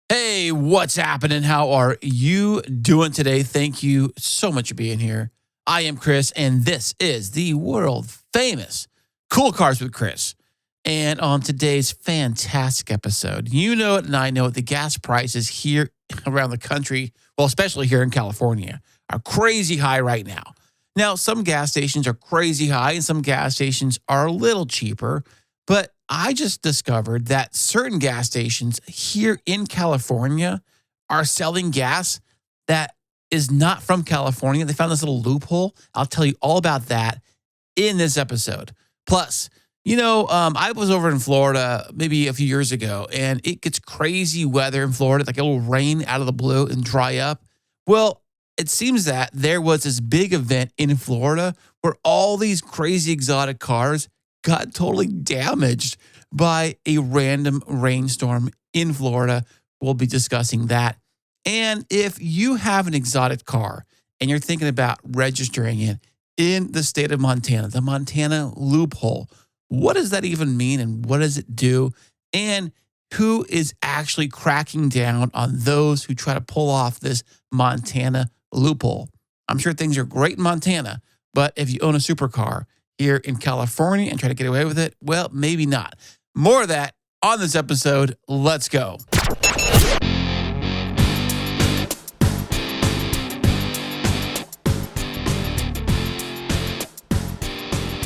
Hey, what's happening? How are you doing today? Thank you so much for being here. I am Chris, and this is the world famous Cool Cars with Chris. And on today's fantastic episode, you know it and I know it, the gas prices here around the country, well, especially here in California, are crazy high right now. Now, some gas stations are crazy high and some gas stations are a little cheaper, but I just discovered that certain gas stations here in California are selling gas that is not from California. They found this little loophole. I'll tell you all about that in this episode. Plus, I was over in Florida maybe a few years ago, and it gets crazy weather in Florida, like it'll rain out of the blue and dry up. Well, it seems that there was this big event in Florida where all these crazy exotic cars got totally damaged by a random rainstorm in Florida. We'll be discussing that. And if you have an exotic car and you're thinking about registering it in the state of Montana, the Montana loophole, what does that even mean and what does it do? And who is actually cracking down on those who try to pull off this Montana loophole? I'm sure things are great in Montana, but if you own a supercar here in California and try to get away with it, well, maybe not. More of that on this episode. Let's go.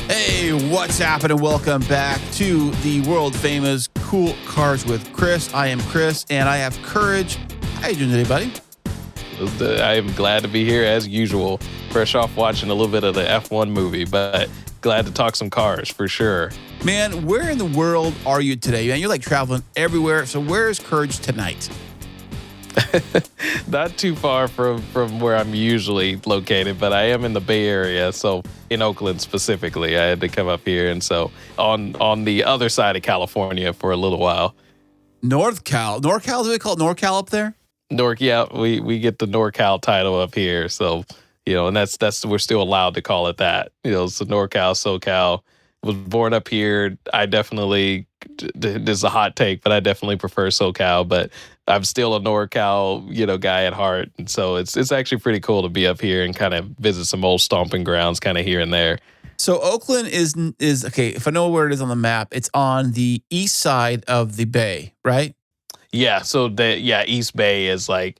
Hey, what's happening? Welcome back to the world famous Cool Cars with Chris. I am Chris, and I have Courage. How you doing today, buddy? I am glad to be here as usual. Fresh off watching a little bit of the F1 movie, but glad to talk some cars for sure. Man, where in the world are you today? Man, you're like traveling everywhere. So where is Courage tonight? Not too far from where I'm usually located, but I am in the Bay Area, so in Oakland specifically. I had to come up here, and so on the other side of California for a little while. NorCal, do they call it NorCal up there? Yeah, we get the NorCal title up here, so and that's we're still allowed to call it that. So NorCal, SoCal. Was born up here. I definitely, this is a hot take, but I definitely prefer SoCal, but I'm still a NorCal, guy at heart. And so it's actually pretty cool to be up here and kind of visit some old stomping grounds kind of here and there. So Oakland is okay, if I know where it is on the map, it's on the east side of the bay, right? Yeah, so East Bay is like,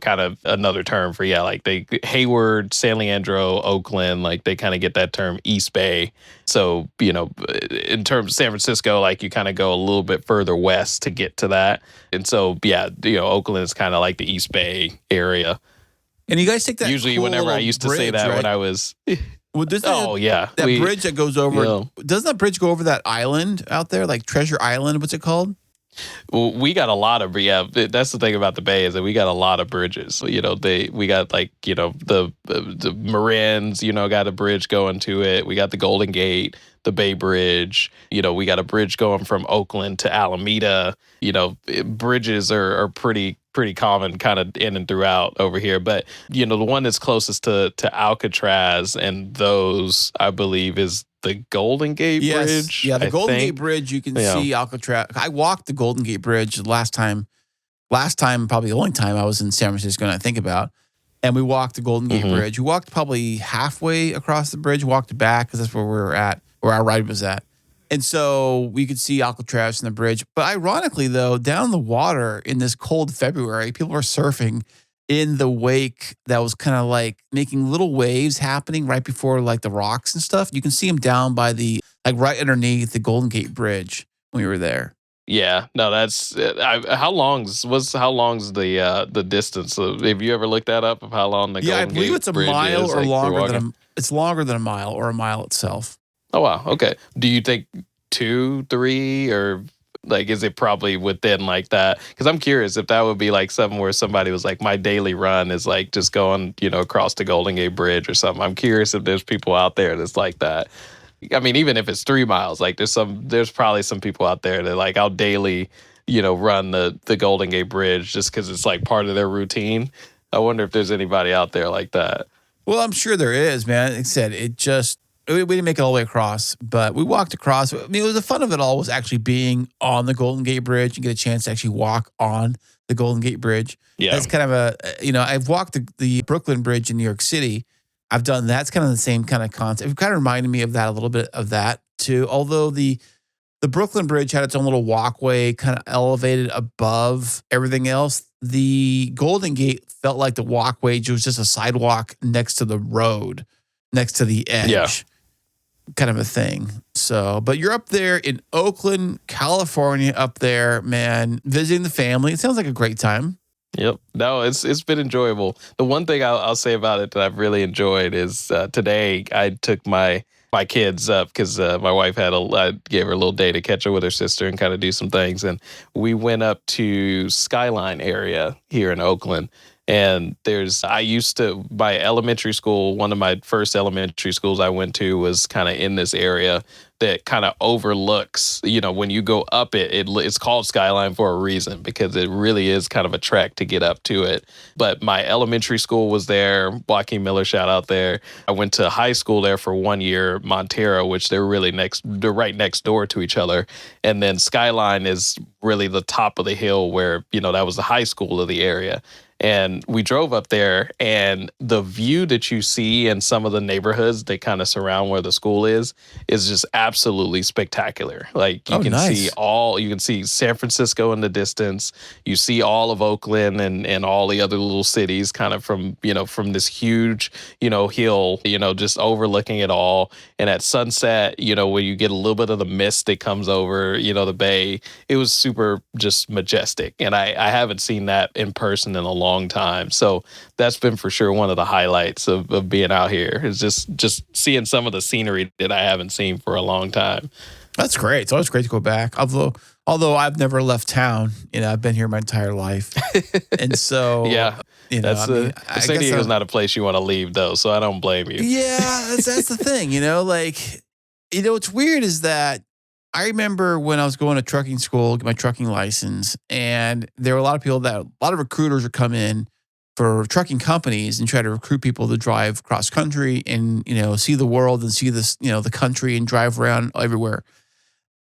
kind of another term for, like Hayward, San Leandro, Oakland, like they kind of get that term East Bay. So, in terms of San Francisco, like you kind of go a little bit further west to get to that. And so, Oakland is kind of like the East Bay area. And you guys take that usually cool whenever I used to bridge, say that right? when I was... Well, that bridge that goes over, doesn't that bridge go over that island out there, like Treasure Island? What's it called? Well, we got a lot of, that's the thing about the Bay is that we got a lot of bridges. We got like, the Marin's, got a bridge going to it. We got the Golden Gate, the Bay Bridge. We got a bridge going from Oakland to Alameda. Bridges are pretty common kind of in and throughout over here. But, the one that's closest to Alcatraz and those, I believe, is the Golden Gate Bridge. Yeah, the Golden Gate Bridge, you can see Alcatraz. I walked the Golden Gate Bridge last time, probably the only time I was in San Francisco, and I think about. And we walked the Golden Gate Bridge. We walked probably halfway across the bridge, walked back, because that's where we were at, where our ride was at. And so we could see Alcatraz in the bridge. But ironically, though, down the water in this cold February, people were surfing in the wake that was kind of like making little waves happening right before like the rocks and stuff. You can see them down by right underneath the Golden Gate Bridge when we were there. Yeah, no, that's how long's the distance? Have you ever looked that up of how long the Golden Gate Bridge is? I believe it's a mile or longer it's longer than a mile or a mile itself. Oh wow, okay. Do you think 2, 3, or like is it probably within like that? Because I'm curious if that would be like something where somebody was like, my daily run is like just going across the Golden Gate Bridge or something. I'm curious if there's people out there that's like that. I mean, even if it's 3 miles, like there's probably some people out there that like I'll daily, run the Golden Gate Bridge just because it's like part of their routine. I wonder if there's anybody out there like that. Well, I'm sure there is, man. Like I said, we didn't make it all the way across, but we walked across. I mean, the fun of it all was actually being on the Golden Gate Bridge and get a chance to actually walk on the Golden Gate Bridge. Yeah. That's kind of I've walked the Brooklyn Bridge in New York City. I've done that. It's kind of the same kind of concept. It kind of reminded me of that a little bit of that too. Although the Brooklyn Bridge had its own little walkway kind of elevated above everything else. The Golden Gate felt like the walkway was just a sidewalk next to the road, next to the edge, kind of a thing. So, but you're up there in Oakland, California, up there, man, visiting the family. It sounds like a great time. Yep. No, it's been enjoyable. The one thing I'll say about it that I've really enjoyed is today I took my kids up because my wife I gave her a little day to catch up with her sister and kind of do some things. And we went up to Skyline area here in Oakland. And my elementary school, one of my first elementary schools I went to was kind of in this area that kind of overlooks, when you go up it's called Skyline for a reason because it really is kind of a trek to get up to it. But my elementary school was there, Joaquin Miller, shout out there. I went to high school there for 1 year, Montero, which they're right next door to each other. And then Skyline is really the top of the hill where, that was the high school of the area. And we drove up there, and the view that you see in some of the neighborhoods that kind of surround where the school is just absolutely spectacular. Like you can see San Francisco in the distance. You see all of Oakland and all the other little cities kind of from this huge, hill, just overlooking it all. And at sunset, where you get a little bit of the mist that comes over, the bay, it was super just majestic. And I haven't seen that in person in a long time. So that's been for sure one of the highlights of being out here is just seeing some of the scenery that I haven't seen for a long time. That's great. It's always great to go back. Although I've never left town, I've been here my entire life. And so, yeah, San Diego's not a place you want to leave though. So I don't blame you. Yeah, that's the thing, what's weird is that I remember when I was going to trucking school, get my trucking license, and there were a lot of recruiters would come in for trucking companies and try to recruit people to drive cross country and, see the world and see this, the country and drive around everywhere.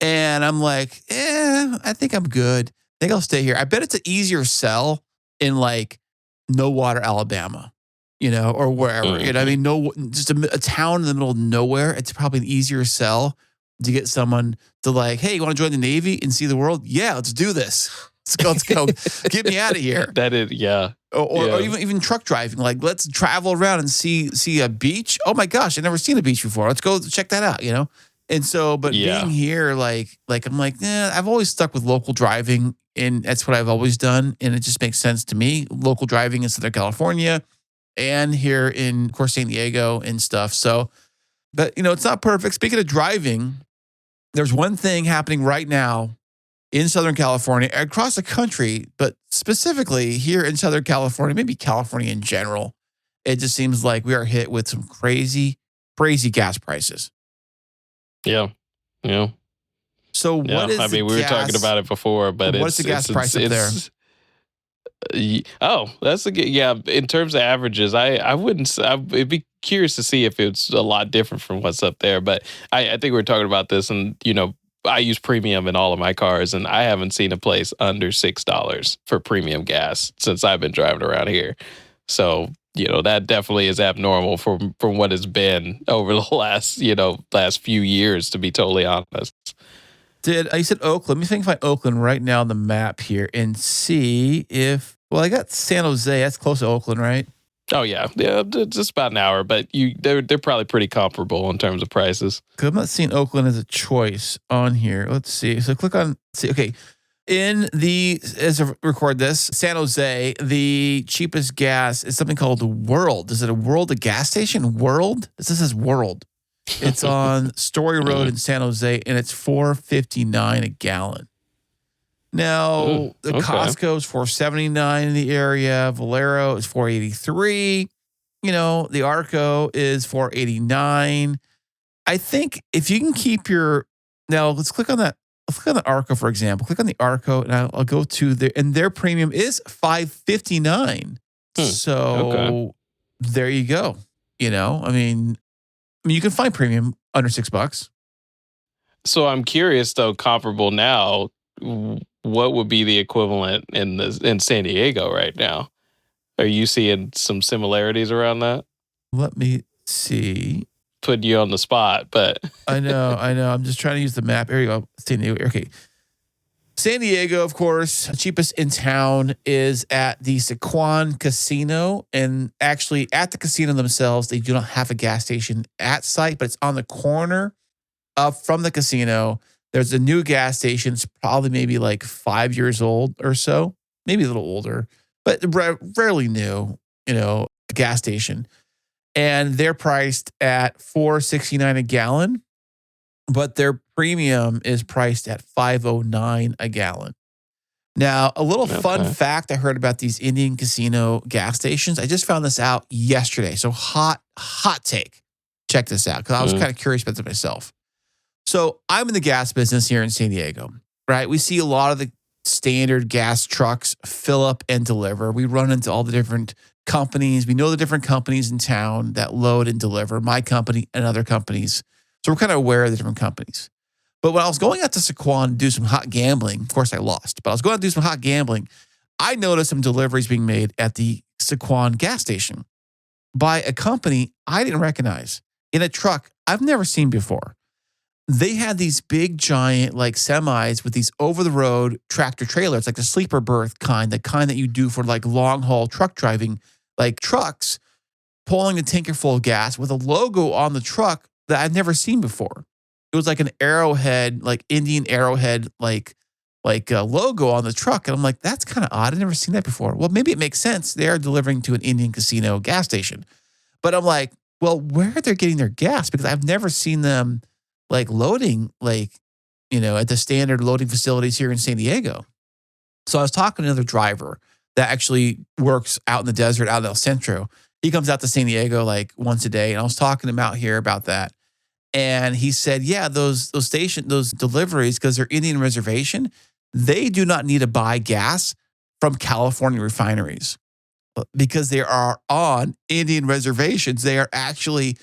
And I'm like, I think I'm good. I think I'll stay here. I bet it's an easier sell in like No Water, Alabama, or wherever. Just a town in the middle of nowhere. It's probably an easier sell to get someone to like, hey, you want to join the Navy and see the world? Yeah, let's do this. Let's go. Get me out of here. That is, yeah. Or even truck driving. Like, let's travel around and see a beach. Oh my gosh, I've never seen a beach before. Let's go check that out, And so, but being here, like I'm like, I've always stuck with local driving, and that's what I've always done, and it just makes sense to me. Local driving in Southern California, and here in, of course, San Diego and stuff. So, but it's not perfect. Speaking of driving, there's one thing happening right now in Southern California, across the country, but specifically here in Southern California, maybe California in general. It just seems like we are hit with some crazy, crazy gas prices. Yeah. Yeah. So what is we were talking about it before, but what's the gas price up there? Oh, that's in terms of averages, I'd be curious to see if it's a lot different from what's up there. But I think we were talking about this, and I use premium in all of my cars, and I haven't seen a place under $6 for premium gas since I've been driving around here. So that definitely is abnormal from what it's been over the last few years, to be totally honest. You said Oakland. Let me think if I Oakland right now on the map here and see if, I got San Jose. That's close to Oakland, right? Oh, yeah. Yeah, just about an hour, but they're probably pretty comparable in terms of prices. Because I'm not seeing Oakland as a choice on here. Let's see. So click on, okay. As I record this, San Jose, the cheapest gas is something called World. Is it a World, a gas station? World? This says World. It's on Story Road in San Jose, and it's $4.59 a gallon. Now, the Costco is $4.79 in the area. Valero is $4.83. The Arco is $4.89. I think if you can keep now let's click on that. Let's click on the Arco, for example. Click on the Arco, and I'll go to their premium is $5.59. So there you go. You can find premium under $6. So I'm curious, though, comparable now. what would be the equivalent in San Diego right now? Are you seeing some similarities around that? Let me see. Putting you on the spot, but I know. I'm just trying to use the map. Here you go. San Diego. Okay. San Diego, of course, cheapest in town is at the Sequan Casino. And actually, at the casino themselves, they do not have a gas station at site, but it's on the corner up from the casino. There's a new gas station. It's probably maybe like 5 years old or so, maybe a little older, but rarely new, gas station. And they're priced at $4.69 a gallon, but their premium is priced at $5.09 a gallon. Now, a little fun fact I heard about these Indian casino gas stations. I just found this out yesterday. So hot take. Check this out, because I was kind of curious about this myself. So I'm in the gas business here in San Diego, right? We see a lot of the standard gas trucks fill up and deliver. We run into all the different companies. We know the different companies in town that load and deliver, my company and other companies. So we're kind of aware of the different companies. But when I was going out to Sequan to do some hot gambling, of course I lost, but I was going out to do some hot gambling, I noticed some deliveries being made at the Sequan gas station by a company I didn't recognize in a truck I've never seen before. They had these big, giant, like semis with these over-the-road tractor trailers, like the sleeper berth kind, the kind that you do for like long-haul truck driving, like trucks, pulling a tanker full of gas with a logo on the truck that I've never seen before. It was like an arrowhead, like Indian arrowhead, like a logo on the truck. And I'm like, that's kind of odd. I've never seen that before. Well, maybe it makes sense. They are delivering to an Indian casino gas station. But I'm like, well, where are they getting their gas? Because I've never seen them like loading, like, at the standard loading facilities here in San Diego. So I was talking to another driver that actually works out in the desert, out in El Centro. He comes out to San Diego like once a day. And I was talking to him out here about that. And he said, yeah, those deliveries, because they're Indian reservation, they do not need to buy gas from California refineries because they are on Indian reservations. They are actually,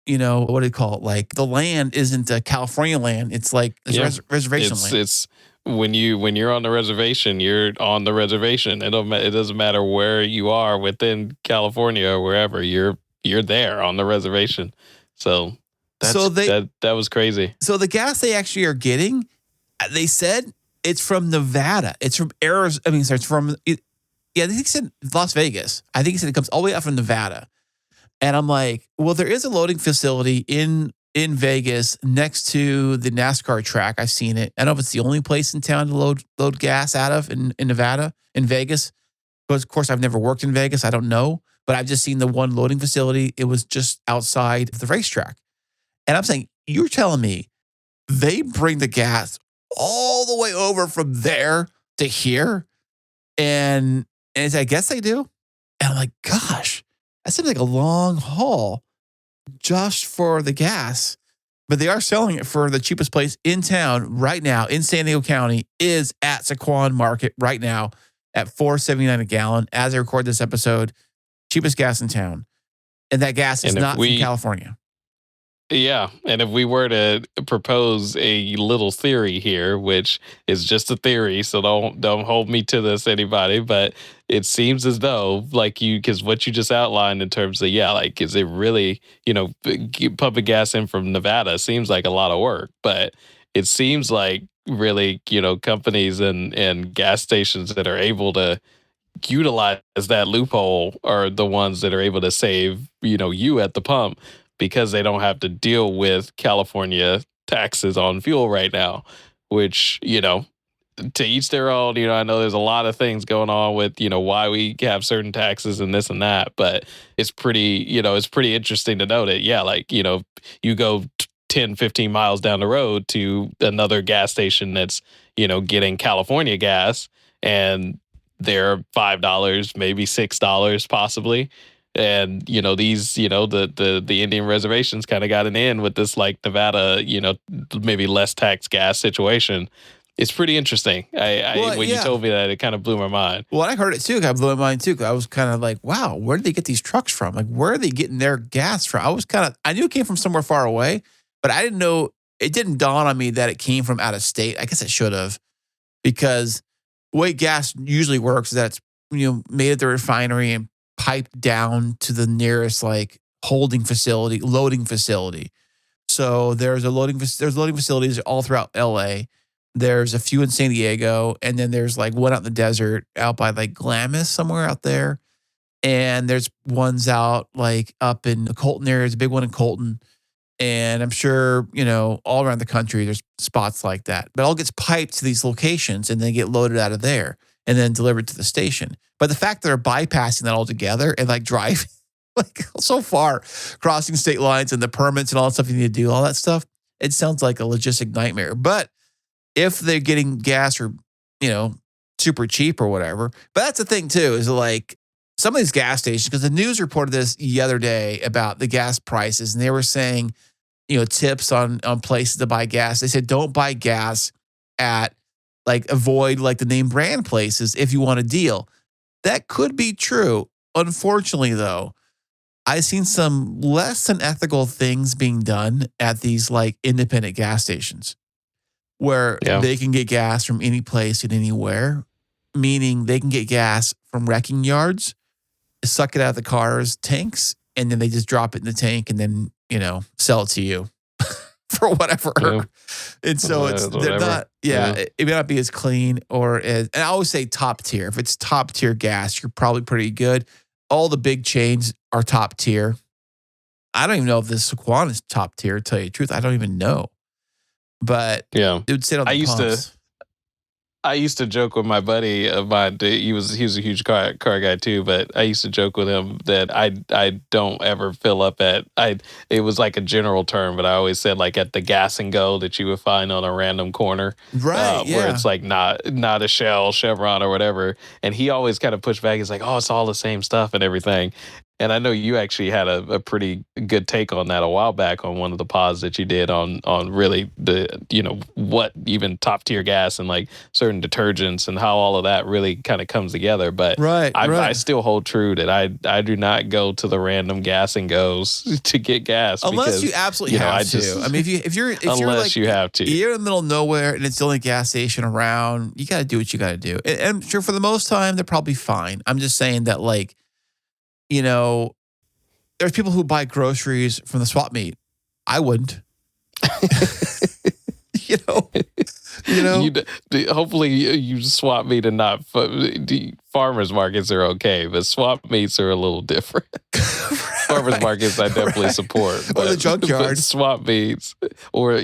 what do you call it? Like the land isn't a California land. It's like reservation land. It's when you're on the reservation, you're on the reservation. It doesn't matter where you are within California or wherever, you're there on the reservation. So that was crazy. So the gas they actually are getting, they said it's from Nevada. It's from Arizona. I think he said Las Vegas. I think he said it comes all the way up from Nevada. And I'm like, well, there is a loading facility in Vegas next to the NASCAR track. I've seen it. I don't know if it's the only place in town to load gas out of in Nevada, in Vegas. Because, of course, I've never worked in Vegas. I don't know. But I've just seen the one loading facility. It was just outside the racetrack. And I'm saying, you're telling me they bring the gas all the way over from there to here? And I guess they do. And I'm like, gosh, that seems like a long haul just for the gas. But they are selling it for the cheapest place in town right now in San Diego County is at Sequan Market right now at $4.79 a gallon. As I record this episode, cheapest gas in town. And that gas is not from California. Yeah, and if we were to propose a little theory here, which is just a theory, so don't hold me to this, anybody, but it seems as though, because what you just outlined in terms of, is it really, pumping gas in from Nevada seems like a lot of work, but it seems like really, companies and gas stations that are able to utilize that loophole are the ones that are able to save, you at the pump, because they don't have to deal with California taxes on fuel right now, which, to each their own. I know there's a lot of things going on with, why we have certain taxes and this and that, but it's pretty interesting to know that, you go 10, 15 miles down the road to another gas station that's, getting California gas, and they're $5, maybe $6 possibly. And, these, the Indian reservations kind of got an in with this like Nevada, maybe less tax gas situation. It's pretty interesting. When you told me that, it kind of blew my mind. Well, I heard it too. It kind of blew my mind too. I was kind of like, wow, where did they get these trucks from? Like, where are they getting their gas from? I knew it came from somewhere far away, but I didn't know, it didn't dawn on me that it came from out of state. I guess it should have. because the way gas usually works is that it's made at the refinery and piped down to the nearest like loading facility. So there's loading facilities all throughout LA. There's a few in San Diego, and then there's like one out in the desert out by like Glamis somewhere out there. And there's ones out like up in the Colton area. There's a big one in Colton. And I'm sure, all around the country, there's spots like that. But it all gets piped to these locations and then get loaded out of there and then delivered to the station. But the fact that they're bypassing that altogether and like driving like so far, crossing state lines and the permits and all that stuff you need to do, all that stuff, it sounds like a logistic nightmare. But if they're getting gas or, super cheap or whatever, but that's the thing too, is like some of these gas stations, because the news reported this the other day about the gas prices, and they were saying, tips on places to buy gas. They said, don't buy gas at avoid like the name brand places if you want a deal. That could be true. Unfortunately, though, I've seen some less than ethical things being done at these like independent gas stations where they can get gas from any place and anywhere, meaning they can get gas from wrecking yards, suck it out of the car's tanks, and then they just drop it in the tank and then, sell it to you for whatever. Yeah. And so they're not, it may not be as clean and I always say top tier. If it's top tier gas, you're probably pretty good. All the big chains are top tier. I don't even know if this Sequan is top tier, to tell you the truth. I don't even know. But it would sit on the pumps. I used to joke with my buddy of mine. He was a huge car guy too, but I used to joke with him that I don't ever fill up at it was like a general term, but I always said like at the gas and go that you would find on a random corner, right? Where it's like not a Shell, Chevron, or whatever. And he always kind of pushed back. He's like, oh, it's all the same stuff and everything. And I know you actually had a pretty good take on that a while back on one of the pods that you did on really the, what even top tier gas and like certain detergents and how all of that really kind of comes together. But I still hold true that I do not go to the random gas and goes to get gas. Unless you absolutely have to. I mean, if you're like, you have to. You're in the middle of nowhere and it's the only gas station around, you got to do what you got to do. And I'm sure for the most time, they're probably fine. I'm just saying that like, there's people who buy groceries from the swap meet. I wouldn't. Hopefully you swap meet and not farmers markets are okay, but swap meets are a little different. Farmers markets I definitely support, or the junkyard, swap meets, or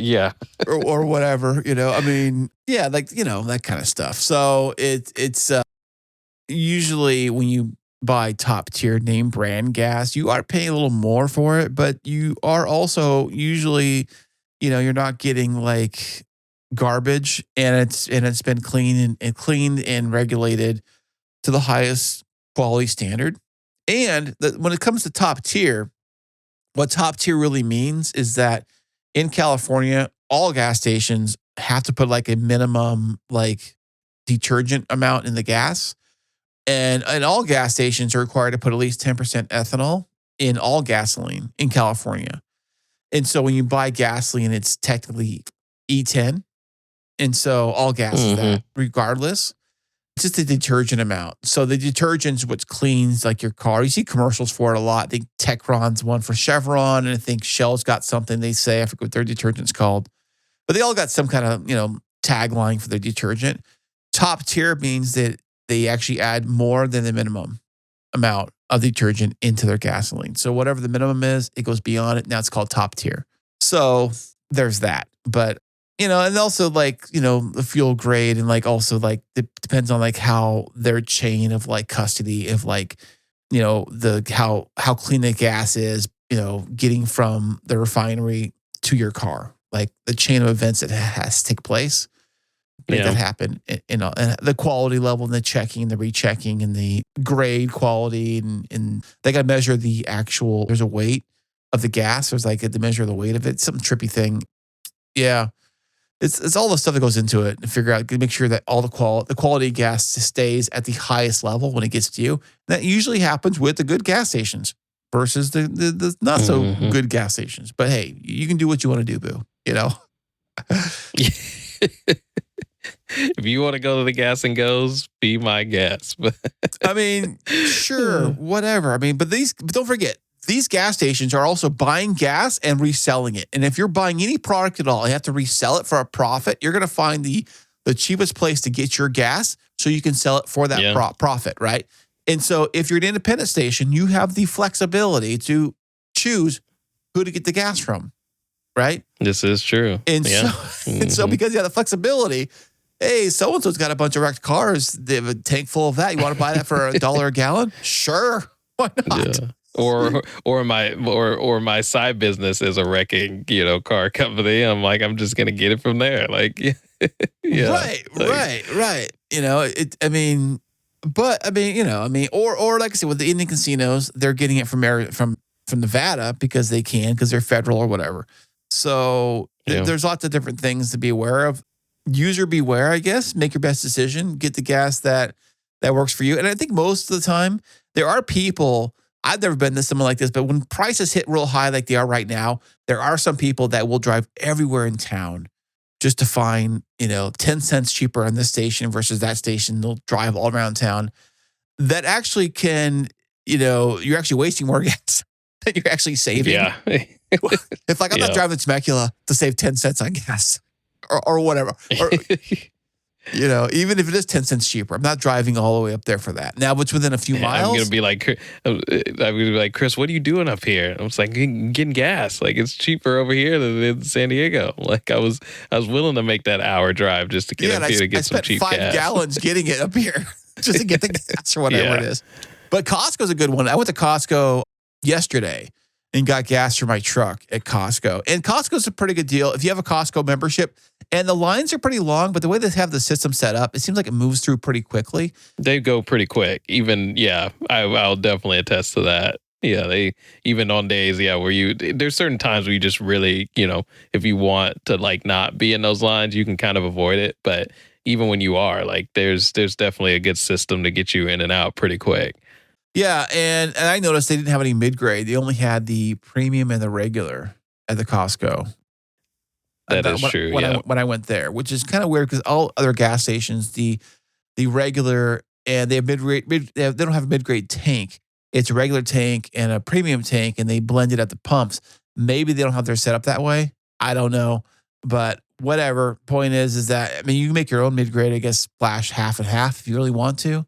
or whatever. I mean, that kind of stuff. So it's usually when you buy top tier name brand gas, you are paying a little more for it, but you are also usually, you're not getting like garbage, and it's been cleaned and regulated to the highest quality standard. And when it comes to top tier, what top tier really means is that in California, all gas stations have to put like a minimum like detergent amount in the gas. And all gas stations are required to put at least 10% ethanol in all gasoline in California. And so when you buy gasoline, it's technically E10. And so all gas is that regardless. It's just the detergent amount. So the detergent's what cleans like your car. You see commercials for it a lot. I think Techron's one for Chevron, and I think Shell's got something they say. I forget what their detergent's called. But they all got some kind of, tagline for their detergent. Top tier means that they actually add more than the minimum amount of detergent into their gasoline. So whatever the minimum is, it goes beyond it. Now it's called top tier. So there's that. But, and also like, the fuel grade, and like also like it depends on like how their chain of like custody of like, how clean the gas is, getting from the refinery to your car, like the chain of events that has to take place. Make that happen, and the quality level and the checking and the rechecking and the grade quality and they got to measure the actual. There's a weight of the gas. There's like to measure the weight of it. Some trippy thing. Yeah, it's all the stuff that goes into it and figure out, make sure that all the quality of gas stays at the highest level when it gets to you. And that usually happens with the good gas stations versus the not so good gas stations. But hey, you can do what you want to do, boo. If you want to go to the gas and goes, be my guest. I mean, sure, whatever. I mean, but don't forget, these gas stations are also buying gas and reselling it. And if you're buying any product at all, you have to resell it for a profit. You're going to find the cheapest place to get your gas so you can sell it for that profit, right? And so if you're an independent station, you have the flexibility to choose who to get the gas from, right? This is true. And so because you have the flexibility, hey, so-and-so's got a bunch of wrecked cars. They have a tank full of that. You want to buy that for $1 a gallon? Sure. Why not? Yeah. Or my side business is a wrecking, car company. I'm like, I'm just gonna get it from there. Like, yeah, right. Or like I said, with the Indian casinos, they're getting it from Nevada because they can, because they're federal or whatever. So there's lots of different things to be aware of. User beware, I guess. Make your best decision. Get the gas that works for you. And I think most of the time, there are people. I've never been to someone like this, but when prices hit real high like they are right now, there are some people that will drive everywhere in town just to find, 10 cents cheaper on this station versus that station. They'll drive all around town. That actually can, you're actually wasting more gas than you're actually saving. Yeah. If I'm not driving to Temecula to save 10 cents on gas or whatever. Or, even if it is 10 cents cheaper, I'm not driving all the way up there for that. Now, it's within a few miles. I'm going to be like, Chris, what are you doing up here? I was like, getting gas. Like, it's cheaper over here than in San Diego. Like, I was willing to make that hour drive just to get up here to get some cheap gas. I spent 5 gallons getting it up here just to get the gas or whatever it is. But Costco's a good one. I went to Costco yesterday and got gas for my truck at Costco. And Costco's a pretty good deal. If you have a Costco membership, and the lines are pretty long, but the way they have the system set up, it seems like it moves through pretty quickly. They go pretty quick. Even, I'll definitely attest to that. Yeah, they, even on days, where there's certain times where you just really, if you want to like not be in those lines, you can kind of avoid it. But even when you are, like, there's definitely a good system to get you in and out pretty quick. Yeah, and I noticed they didn't have any mid-grade. They only had the premium and the regular at the Costco. That is true, when I went there, which is kind of weird because all other gas stations, the regular, and they have mid-grade, they don't have a mid-grade tank. It's a regular tank and a premium tank, and they blend it at the pumps. Maybe they don't have their setup that way. I don't know, but whatever. Point is that, you can make your own mid-grade, I guess, splash half and half if you really want to.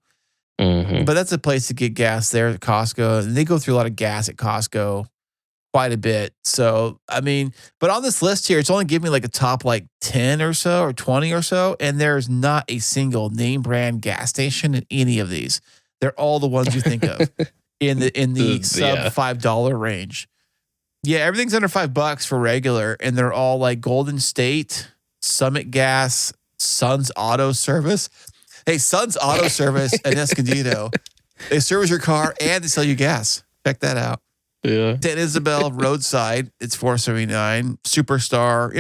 Mm-hmm. But that's a place to get gas there at Costco. And they go through a lot of gas at Costco quite a bit. So, but on this list here, it's only giving me like a top 10 or so or 20 or so. And there's not a single name brand gas station in any of these. They're all the ones you think of in the sub $5 range. Yeah, everything's under $5 for regular. And they're all like Golden State, Summit Gas, Sun's Auto Service. Hey, Sun's Auto Service in Escondido. They service your car and they sell you gas. Check that out. Yeah. San Isabel Roadside, it's $4.79. Superstar.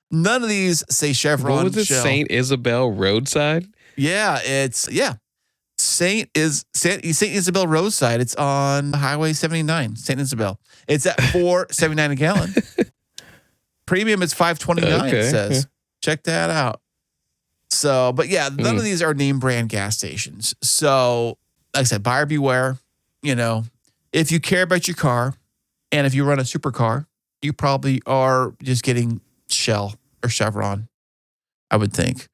None of these say Chevron. What was it? Shell. St. Isabel Roadside? Yeah, St. Isabel Roadside. It's on Highway 79, St. Isabel. It's at $4.79 a gallon. Premium is $5.29. It says. Check that out. So, but yeah, none of these are name brand gas stations. So, like I said, buyer beware. If you care about your car, and if you run a supercar, you probably are just getting Shell or Chevron, I would think.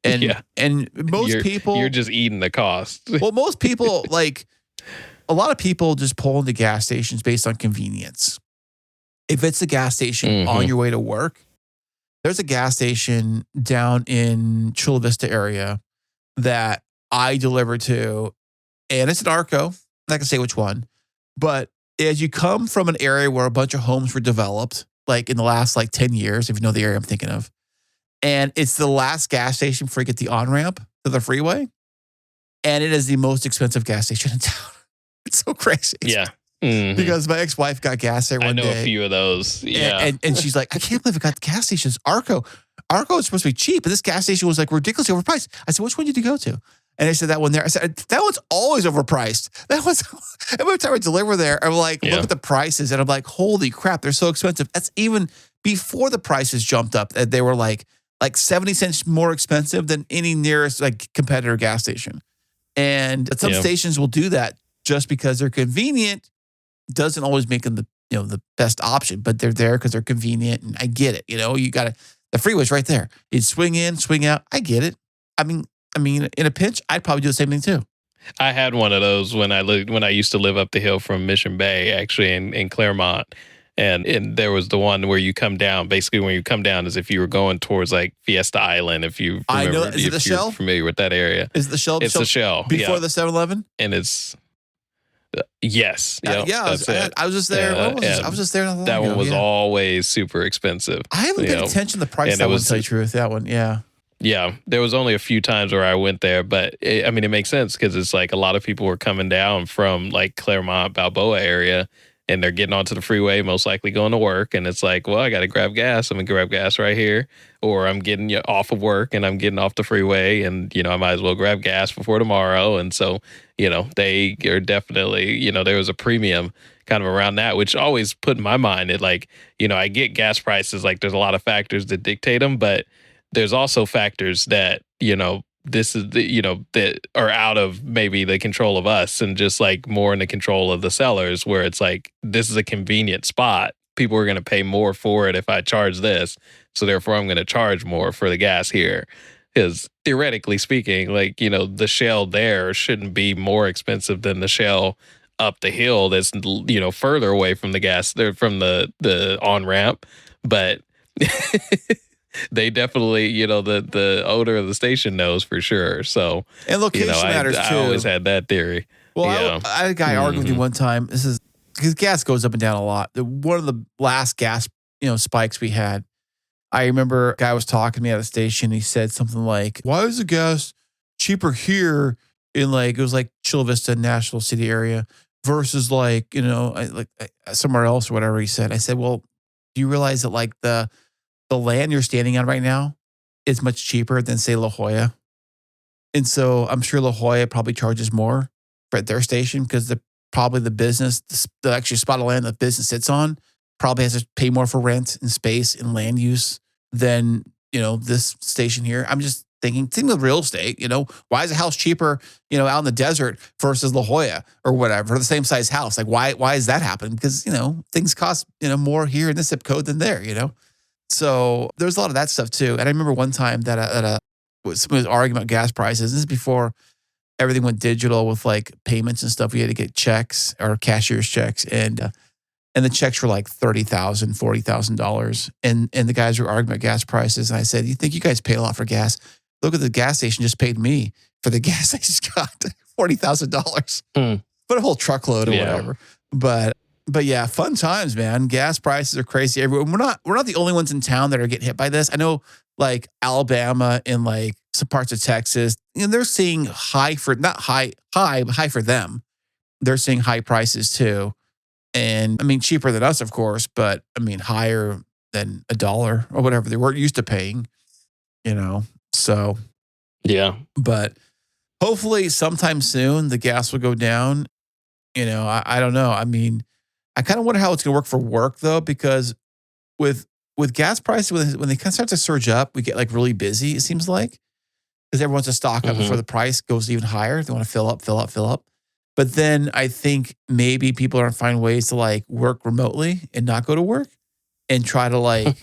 And most people, you're just eating the cost. Well, most people, a lot of people just pull into gas stations based on convenience. If it's a gas station on your way to work, there's a gas station down in Chula Vista area that I deliver to, and it's an Arco. I'm not gonna say which one, but as you come from an area where a bunch of homes were developed, like in the last 10 years, if you know the area I'm thinking of, and it's the last gas station before you get the on-ramp to the freeway, and it is the most expensive gas station in town. It's so crazy. Yeah. Because my ex-wife got gas there one day. I know a few of those. Yeah. And she's like, I can't believe it got the gas stations. Arco is supposed to be cheap, but this gas station was ridiculously overpriced. I said, which one did you go to? And they said that one there. I said, that one's always overpriced. That one's, every time I deliver there, I'm like, look at the prices. And I'm like, holy crap, they're so expensive. That's even before the prices jumped up. They were like like 70 cents more expensive than any nearest like competitor gas station. And some stations will do that just because they're convenient. Doesn't always make them the best option, but they're there because they're convenient. And I get it. You got the freeway's right there. You'd swing in, swing out. I get it. I mean, in a pinch, I'd probably do the same thing too. I had one of those when I used to live up the hill from Mission Bay, actually in Claremont. And there was the one where you come down. Basically, when you come down, as if you were going towards like Fiesta Island. If you remember, I know, is it the Shell? Familiar with that area? Is it the Shell? It's the Shell before the 7-Eleven. And it's yes, I was just there. I was just there. Not long that ago. one was always super expensive. I haven't paid attention to the price. That one, to tell you the truth, that one, yeah. Yeah, there was only a few times where I went there, but it makes sense because it's like a lot of people were coming down from like Claremont, Balboa area, and they're getting onto the freeway, most likely going to work. And it's like, well, I got to grab gas. I'm going to grab gas right here. Or I'm getting off of work and I'm getting off the freeway and, I might as well grab gas before tomorrow. And so, they are definitely, there was a premium kind of around that, which always put in my mind that like, I get gas prices, like there's a lot of factors that dictate them, but there's also factors that, this is that are out of maybe the control of us and just like more in the control of the sellers, where it's like, this is a convenient spot. People are going to pay more for it if I charge this. So therefore I'm going to charge more for the gas here. Because theoretically speaking, like, the Shell there shouldn't be more expensive than the Shell up the hill that's, further away from the gas, from the on-ramp. But they definitely, the owner of the station knows for sure. So, and location matters too. I always had that theory. Well, I had a guy argue with me one time. This is because gas goes up and down a lot. One of the last gas, spikes we had, I remember a guy was talking to me at a station. He said something like, "Why is the gas cheaper here in like, it was like Chula Vista, National City area versus like, somewhere else or whatever?" He said. I said, "Well, do you realize that like the land you're standing on right now is much cheaper than say La Jolla? And so I'm sure La Jolla probably charges more for their station because probably the business, the actual spot of land the business sits on probably has to pay more for rent and space and land use than, this station here." I'm just thinking with real estate, why is a house cheaper, out in the desert versus La Jolla or whatever for the same size house? Like why is that happening? Because, things cost, more here in this zip code than there, So there's a lot of that stuff too. And I remember one time that somebody was arguing about gas prices. This is before everything went digital with like payments and stuff. We had to get checks or cashier's checks, and the checks were like $30,000, $40,000. And the guys were arguing about gas prices. And I said, "You think you guys pay a lot for gas? Look at the gas station just paid me for the gas I just got, $40,000 for a whole truckload or whatever." But yeah, fun times, man. Gas prices are crazy everywhere. We're not the only ones in town that are getting hit by this. I know like Alabama and like some parts of Texas, they're seeing high for them. They're seeing high prices too. And cheaper than us, of course, but higher than $1 or whatever they were used to paying, So yeah. But hopefully sometime soon the gas will go down. I don't know. I kind of wonder how it's going to work for work though, because with gas prices, when they kind of start to surge up, we get like really busy, it seems like, because everyone wants to stock up before the price goes even higher. They want to fill up. But then I think maybe people are going to find ways to like work remotely and not go to work and try to like,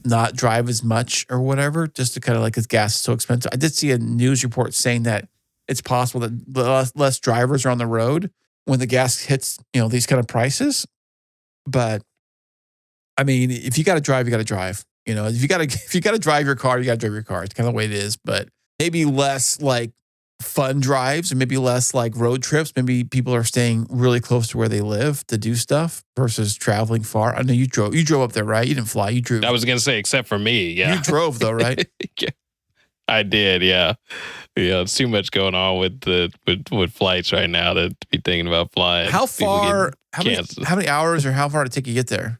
not drive as much or whatever, just to kind of like, because gas is so expensive. I did see a news report saying that it's possible that less drivers are on the road when the gas hits, these kind of prices. But if you got to drive, you got to drive. If you got to drive your car, you got to drive your car. It's kind of the way it is. But maybe less like fun drives, or maybe less like road trips. Maybe people are staying really close to where they live to do stuff versus traveling far. I know you drove up there, right? You didn't fly. You drove. I was going to say, except for me. Yeah. You drove though, right? Yeah, I did. Yeah. Yeah. It's too much going on with flights right now to be thinking about flying. How far, how many hours or how far did it take you to get there?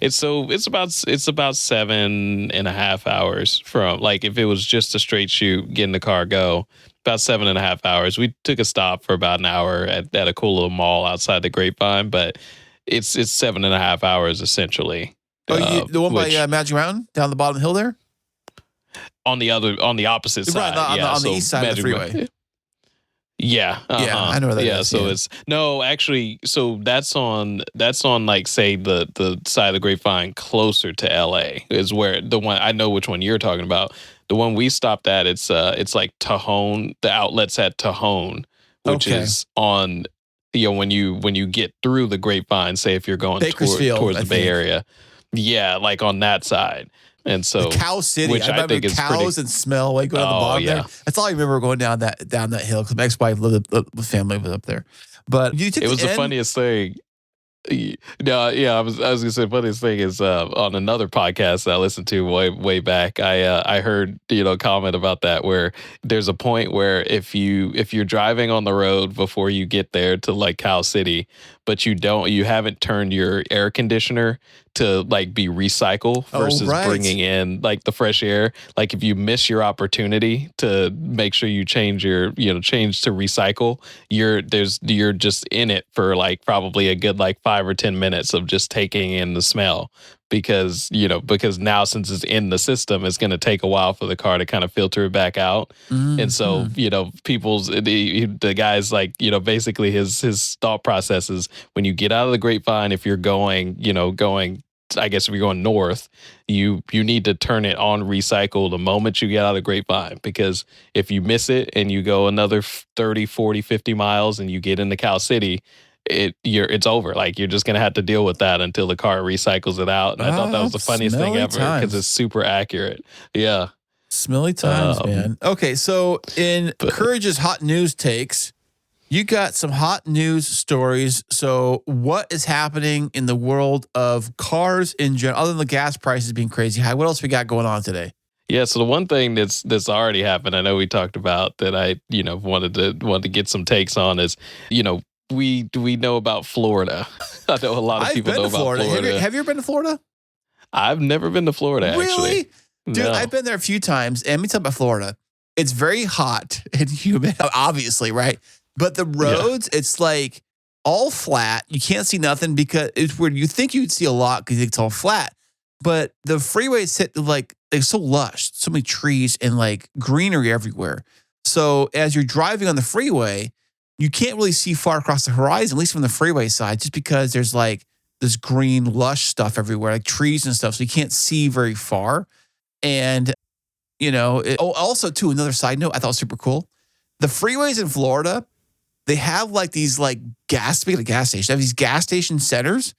It's about 7.5 hours from, like, if it was just a straight shoot, getting the car go, about 7.5 hours. We took a stop for about an hour at a cool little mall outside the Grapevine, but it's 7.5 hours essentially The one by Magic Mountain down the bottom of the hill there? On the opposite side. Right, on the east side of the freeway. Yeah. Yeah, I know where that is. So it's so that's on like say the side of the Grapevine closer to LA is where the one I know which one you're talking about. The one we stopped at, it's like Tajon, the outlets at Tajon, which is on when you get through the Grapevine, say if you're going towards the Bay Area. Yeah, like on that side. And so the Cow City, which I remember cows and smell like going to the bottom there. That's all I remember going down that hill because my ex-wife the family was up there. But it was the funniest thing. No, yeah, I was gonna say the funniest thing is on another podcast that I listened to way back. I heard a comment about that where there's a point where if you're driving on the road before you get there to like Cow City, but you haven't turned your air conditioner to like be recycle versus bringing in like the fresh air. Like if you miss your opportunity to make sure you change change to recycle, you're just in it for like probably a good like 5 or 10 minutes of just taking in the smell because now since it's in the system, it's going to take a while for the car to kind of filter it back out. Mm-hmm. And so, the guy's like, basically his thought process is when you get out of the Grapevine, if you're going, I guess if you're going north, you need to turn it on recycle the moment you get out of the Grapevine, because if you miss it and you go another 30, 40, 50 miles and you get into Cow City, it's over. Like you're just gonna have to deal with that until the car recycles it out. And I thought that was the funniest thing ever because it's super accurate. Yeah, smelly times, man. Okay, so in Courage's hot news takes, you got some hot news stories. So what is happening in the world of cars in general, other than the gas prices being crazy high? What else we got going on today? Yeah, so the one thing that's already happened, I know we talked about that I wanted to get some takes on is we know about Florida. I know a lot of people know about Florida. Have you ever been to Florida? I've never been to Florida, really? Actually. Dude, no. I've been there a few times. And let me tell you about Florida. It's very hot and humid, obviously, right? But the roads, it's like all flat. You can't see nothing because it's weird. You think you'd see a lot because it's all flat. But the freeways sit like they're so lush, so many trees and like greenery everywhere. So as you're driving on the freeway, you can't really see far across the horizon, at least from the freeway side, just because there's like this green, lush stuff everywhere, like trees and stuff. So you can't see very far. And, also, too, another side note I thought was super cool. The freeways in Florida, they have like these like speaking of gas stations, they have these gas station centers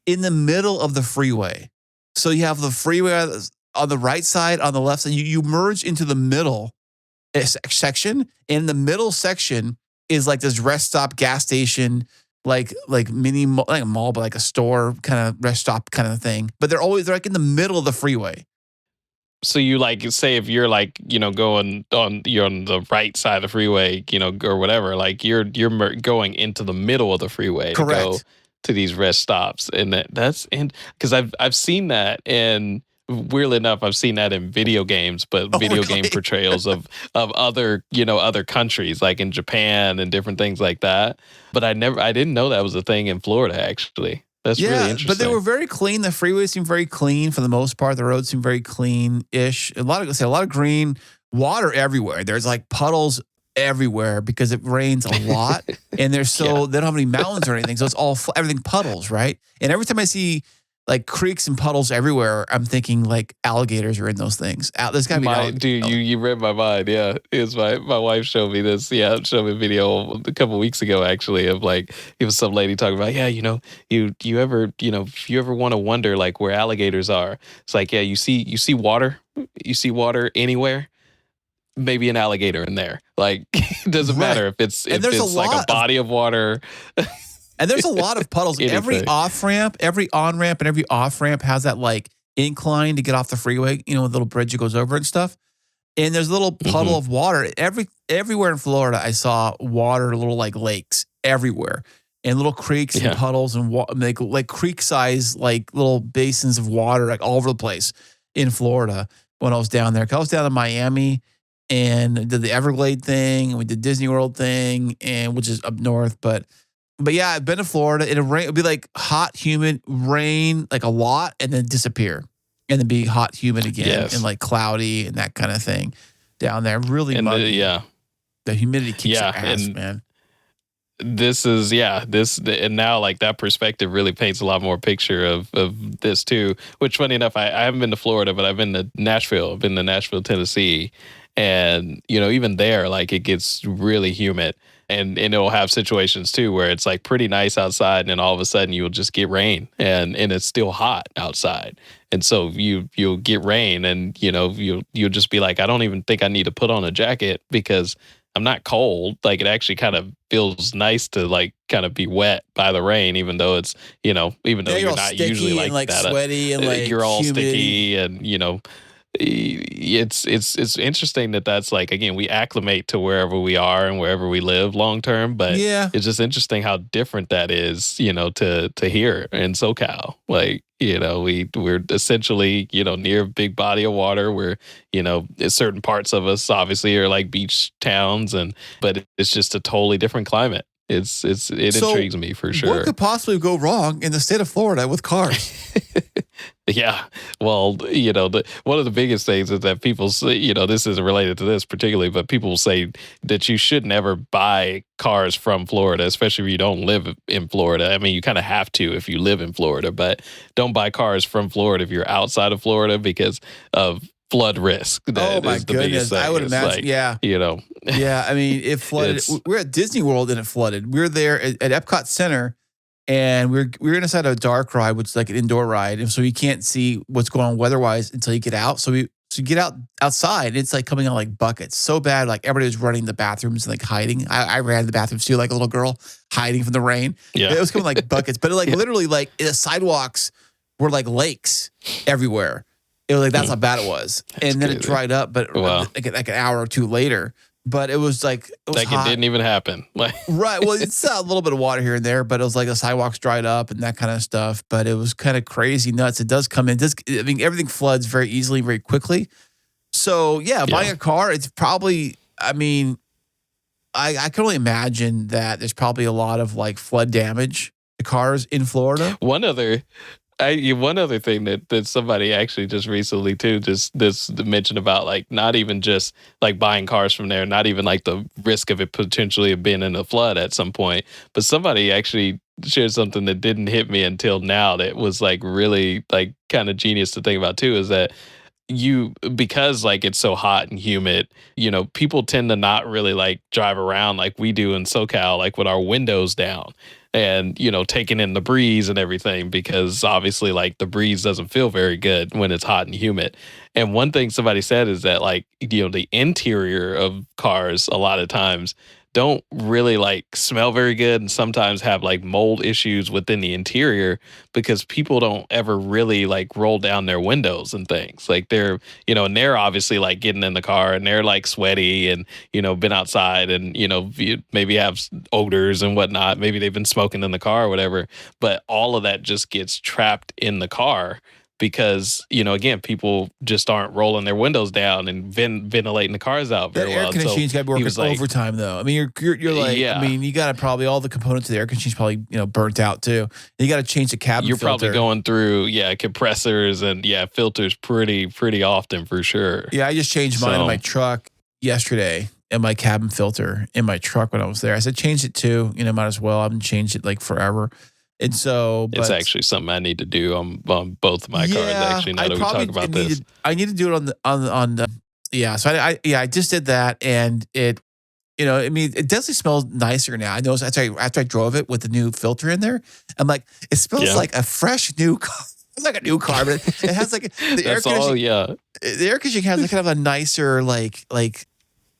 in the middle of the freeway. So you have the freeway on the right side, on the left side. You merge into the middle section. And in the middle section is like this rest stop gas station, like mini mall, like a mall, but like a store kind of rest stop kind of thing. But they're like in the middle of the freeway. So you like say if you're like you're on the right side of the freeway, or whatever, like you're going into the middle of the freeway. Correct. To go to these rest stops, and because I've seen that, and weirdly enough, I've seen that in video games, but video game portrayals of other other countries, like in Japan and different things like that. But I didn't know that was a thing in Florida. Actually, that's really interesting. But they were very clean. The freeways seemed very clean for the most part. The roads seemed very clean-ish. A lot of green, water everywhere. There's like puddles everywhere because it rains a lot, and they don't have any mountains or anything, so it's all everything puddles, right? And every time I see like creeks and puddles everywhere, I'm thinking like alligators are in those things. There's gotta be dude. You read my mind. Yeah, it's my wife showed me this. Yeah, showed me a video a couple of weeks ago actually of like it was some lady talking about you ever if you ever want to wonder like where alligators are. It's like you see water anywhere. Maybe an alligator in there. Like it doesn't matter if it's like a body of water. And there's a lot of puddles. Every off-ramp, every on-ramp, and every off-ramp has that like incline to get off the freeway, the little bridge that goes over and stuff. And there's a little puddle of water. Everywhere in Florida, I saw water, little like lakes everywhere. And little creeks and puddles and like creek-size like little basins of water like all over the place in Florida when I was down there. 'Cause I was down in Miami and did the Everglade thing, and we did Disney World thing, and which is up north, but But yeah, I've been to Florida. It'd be like hot, humid, rain like a lot, and then disappear, and then be hot, humid again, and like cloudy and that kind of thing down there. Really muggy. The humidity kicks your ass, man. This is and now like that perspective really paints a lot more picture of this too. Which, funny enough, I haven't been to Florida, but I've been to Nashville. I've been to Nashville, Tennessee, and even there, like it gets really humid, and it'll have situations too where it's like pretty nice outside, and then all of a sudden you'll just get rain, and it's still hot outside, and so you'll get rain, and you'll just be like, I don't even think I need to put on a jacket because I'm not cold. Like, it actually kind of feels nice to like kind of be wet by the rain, even though it's, even though you're not usually like that, sweaty and like you're all humidity. sticky, and it's interesting that's like, again, we acclimate to wherever we are and wherever we live long term, but it's just interesting how different that is, to here in SoCal. Like, we're essentially, near a big body of water where, certain parts of us obviously are like beach towns, but it's just a totally different climate. It intrigues me for sure. What could possibly go wrong in the state of Florida with cars? Yeah. Well, one of the biggest things is that people say, this isn't related to this particularly, but people say that you should never buy cars from Florida, especially if you don't live in Florida. I mean, you kind of have to if you live in Florida, but don't buy cars from Florida if you're outside of Florida because of flood risk. Oh my goodness. I would imagine. Like, Yeah. I mean, it flooded. We're at Disney World and it flooded. We were there at Epcot Center, and we're inside a dark ride, which is like an indoor ride. And so you can't see what's going on weather-wise until you get out. So you get outside, it's like coming out like buckets. So bad, like everybody was running the bathrooms and like hiding. I ran the bathrooms too, like a little girl hiding from the rain. Yeah. It was coming like buckets, but like literally like the sidewalks were like lakes everywhere. It was like, that's how bad it was. And then it dried up, but like an hour or two later. But it was like, it didn't even happen. Right. Well, it's a little bit of water here and there, but it was like the sidewalks dried up and that kind of stuff. But it was kind of crazy nuts. It does come in. I mean, everything floods very easily, very quickly. So buying a car, it's probably, I mean, I can only imagine that there's probably a lot of like flood damage to cars in Florida. One other thing that somebody actually just recently too just mentioned about, like, not even just like buying cars from there, not even like the risk of it potentially being in a flood at some point, but somebody actually shared something that didn't hit me until now that was like really like kind of genius to think about too, is that because like it's so hot and humid, people tend to not really like drive around like we do in SoCal, like with our windows down and, taking in the breeze and everything, because obviously like the breeze doesn't feel very good when it's hot and humid. And one thing somebody said is that like, the interior of cars a lot of times don't really like smell very good, and sometimes have like mold issues within the interior because people don't ever really like roll down their windows and things. Like they're, and they're obviously like getting in the car and they're like sweaty and, been outside and, maybe have odors and whatnot. Maybe they've been smoking in the car or whatever, but all of that just gets trapped in the car because, again, people just aren't rolling their windows down and ventilating the cars out very well. Air conditioning's got to be working overtime, though. I mean, you're like, I mean, you got to probably, all the components of the air conditioning's probably, burnt out too. You got to change the cabin filter. You're probably going through, compressors and, filters pretty often for sure. Yeah, I just changed mine in my truck yesterday, and my cabin filter in my truck when I was there. I said, change it too. Might as well. I haven't changed it like forever. And so, it's actually something I need to do on both of my cars. Actually, now that we talk about this, I need to do it on the. So I just did that, and it, I mean, it definitely smells nicer now. I noticed after I drove it with the new filter in there, I'm like, it smells like a fresh new car. It's like a new car, but it has like the air conditioning. The air conditioning has like kind of a nicer like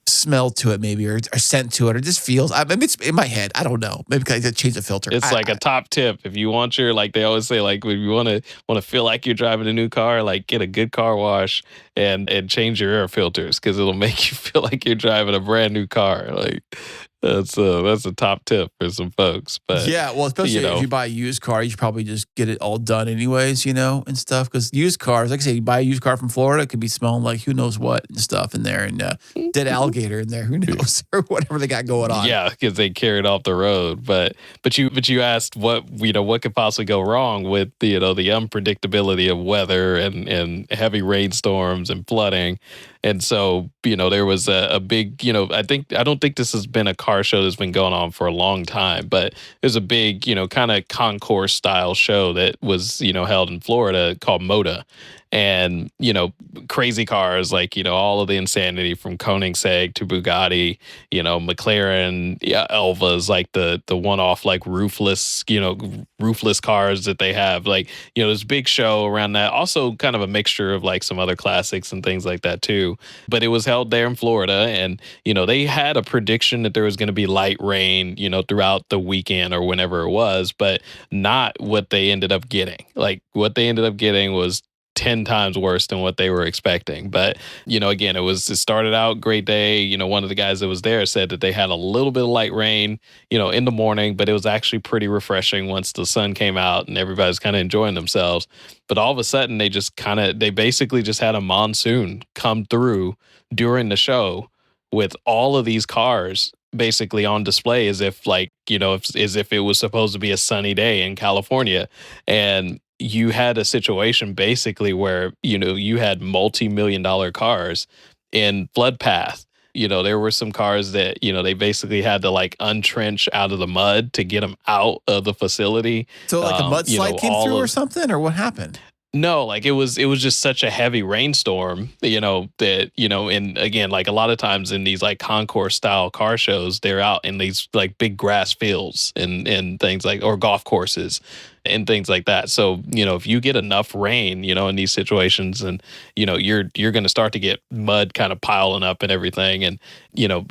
smell to it, maybe, or scent to it, or just feels. Maybe it's in my head. I don't know. Maybe I change the filter. It's like a top tip. If you want like they always say, like, if you want to feel like you're driving a new car, like get a good car wash and change your air filters, because it'll make you feel like you're driving a brand new car. Like, That's a top tip for some folks. But Yeah, well, you especially if know, you buy a used car, you should probably just get it all done anyways, and stuff. Because used cars, like I say, you buy a used car from Florida, it could be smelling like who knows what and stuff in there, and dead alligator in there, who knows, or whatever they got going on. yeah, because they carried off the road. But you asked what could possibly go wrong with the unpredictability of weather and heavy rainstorms and flooding. And so, there was a big, I don't think this has been a car show that's been going on for a long time, but there's a big, kind of concourse style show that was, held in Florida called MOTA. And, crazy cars like, all of the insanity from Koenigsegg to Bugatti, McLaren, yeah, Elva's like the one-off like roofless cars that they have. Like, this big show around that. Also kind of a mixture of like some other classics and things like that too. But it was held there in Florida, and they had a prediction that there was going to be light rain, throughout the weekend or whenever it was, but not what they ended up getting. Like what they ended up getting was 10 times worse than what they were expecting. But, again, it started out great day. One of the guys that was there said that they had a little bit of light rain, in the morning, but it was actually pretty refreshing once the sun came out and everybody's kind of enjoying themselves. But all of a sudden they basically just had a monsoon come through during the show with all of these cars basically on display as if as if it was supposed to be a sunny day in California. And you had a situation basically where, you had multi-million-dollar cars in flood path. There were some cars that, they basically had to like untrench out of the mud to get them out of the facility. So like a mudslide came through or something, or what happened? No, like it was just such a heavy rainstorm, that, and again, like a lot of times in these like concourse style car shows, they're out in these like big grass fields and things like, or golf courses and things like that. So, if you get enough rain, in these situations, and, you're going to start to get mud kind of piling up and everything. And,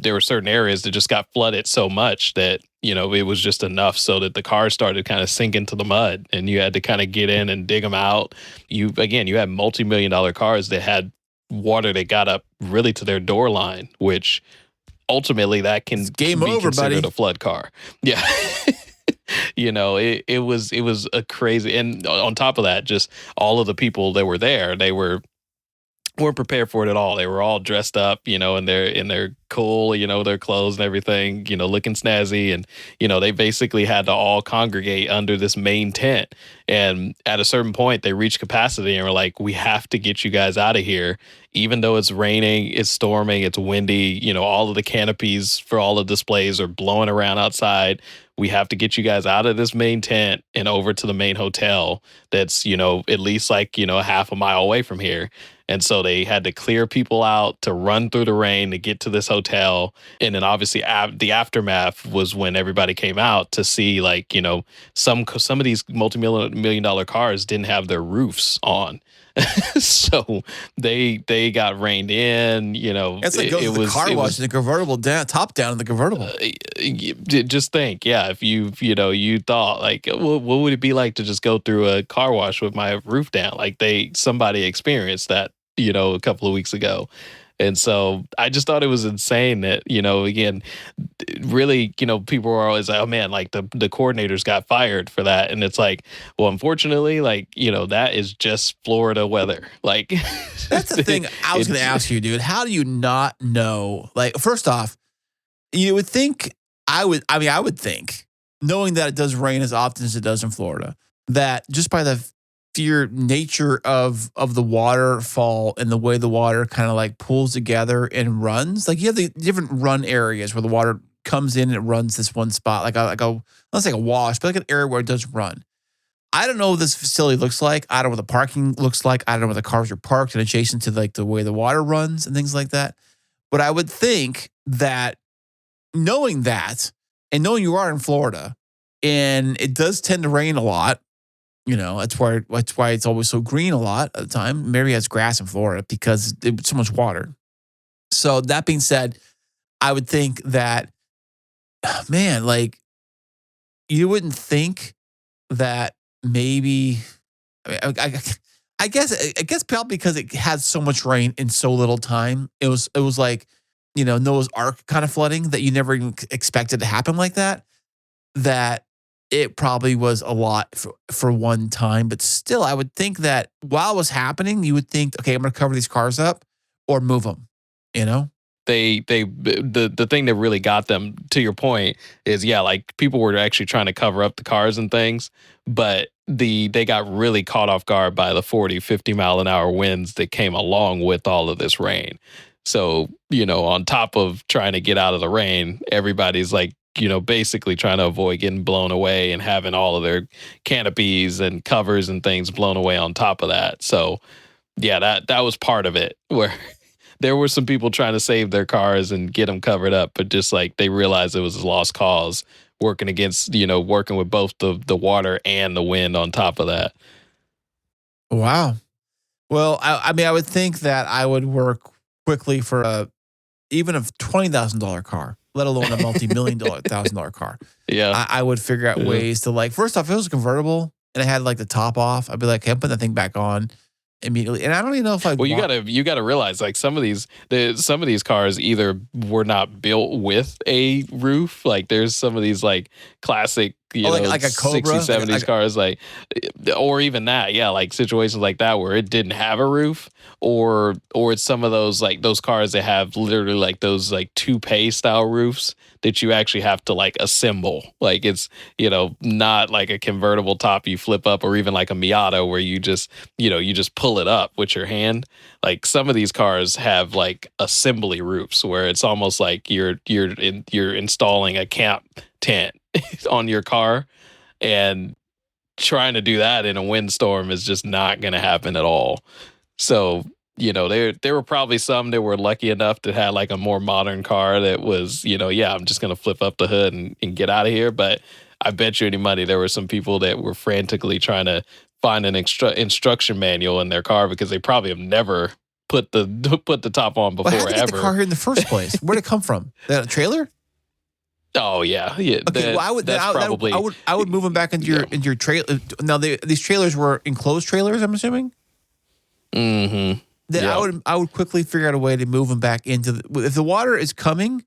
there were certain areas that just got flooded so much that, it was just enough so that the cars started kind of sinking to the mud, and you had to kind of get in and dig them out. You had multi-million-dollar cars that had water that got up really to their door line, which ultimately that can It's game be over, considered buddy. a flood car. Yeah. It was a crazy, and on top of that, just all of the people that were there, they weren't prepared for it at all. They were all dressed up, in their cool, their clothes and everything, looking snazzy. And, they basically had to all congregate under this main tent. And at a certain point, they reached capacity and were like, we have to get you guys out of here. Even though it's raining, it's storming, it's windy, all of the canopies for all the displays are blowing around outside. We have to get you guys out of this main tent and over to the main hotel that's, at least like, a half a mile away from here. And so they had to clear people out to run through the rain to get to this hotel. And then obviously the aftermath was when everybody came out to see, like, some of these multi-million dollar cars didn't have their roofs on. So they got rained in, It's like going to the car wash in the convertible down, top down in the convertible. Just think, yeah, if you thought like, what would it be like to just go through a car wash with my roof down? Like somebody experienced that, a couple of weeks ago. And so I just thought it was insane that, again, really, people were always like, oh man, like the coordinators got fired for that. And it's like, well, unfortunately, like, that is just Florida weather. Like, that's the thing I was going to ask you, dude. How do you not know? Like, first off, you would think I would think, knowing that it does rain as often as it does in Florida, that just by the sheer nature of the waterfall and the way the water kind of like pulls together and runs, like you have the different run areas where the water comes in and it runs this one spot, let's say a wash, but like an area where it does run. I don't know what this facility looks like. I don't know what the parking looks like. I don't know where the cars are parked and adjacent to like the way the water runs and things like that. But I would think that knowing that and knowing you are in Florida and it does tend to rain a lot, that's why it's always so green a lot of the time. Maybe it has grass in Florida because it's so much water. So that being said, I would think that, man, like you wouldn't think that maybe, I guess probably because it had so much rain in so little time. It was like, Noah's Ark kind of flooding that you never even expected to happen like that, that it probably was a lot for one time. But still, I would think that while it was happening, you would think, okay, I'm going to cover these cars up or move them, The thing that really got them, to your point, is like people were actually trying to cover up the cars and things, but they got really caught off guard by the 40, 50 mile an hour winds that came along with all of this rain. So, on top of trying to get out of the rain, everybody's like, basically trying to avoid getting blown away and having all of their canopies and covers and things blown away on top of that. So, that was part of it, where there were some people trying to save their cars and get them covered up, but just like they realized it was a lost cause working with both the water and the wind on top of that. Wow. Well, I mean, I would think that I would work quickly for even a $20,000 car, let alone a multi-million $1,000 car. Yeah. I would figure out ways to first off, if it was a convertible and I had the top off, I'd be like, hey, I'm putting that thing back on immediately. And I don't even know if you gotta realize some of these cars either were not built with a roof. Like there's some of these classic like a Cobra, 60s, 70s cars, or even that, like situations like that where it didn't have a roof, or it's some of those those cars that have literally those toupee style roofs that you actually have to assemble. It's not like a convertible top you flip up, or even like a Miata where you just pull it up with your hand. Some of these cars have assembly roofs where it's almost like you're installing a camp tent on your car, and trying to do that in a windstorm is just not going to happen at all. So, there were probably some that were lucky enough to have a more modern car that was, I'm just going to flip up the hood and get out of here. But I bet you any money there were some people that were frantically trying to find an instruction manual in their car because they probably have never put the top on before. How did they get ever. the car here in the first place? Where'd it come from? The trailer? Oh yeah. Okay, well, I would move them back into your trailer. Now these trailers were enclosed trailers, I'm assuming. Mm-hmm. Then I would quickly figure out a way to move them back into if the water is coming,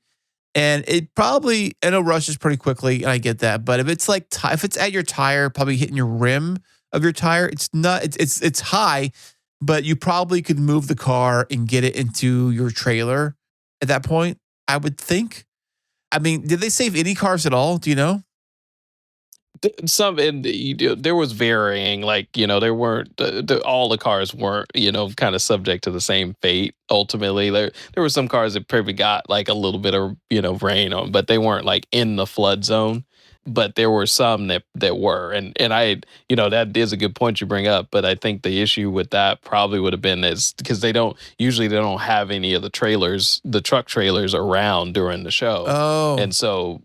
and it probably rushes pretty quickly, and I get that. But if it's if it's at your tire, probably hitting your rim of your tire, it's not. It's high, but you probably could move the car and get it into your trailer at that point, I would think. I mean, did they save any cars at all? Do you know? Some, and there was varying, there weren't all the cars weren't kind of subject to the same fate. Ultimately, there were some cars that probably got a little bit of rain on, but they weren't in the flood zone. But there were some that were, and I that is a good point you bring up. But I think the issue with that probably would have been is because they don't have any of the truck trailers around during the show. Oh, and so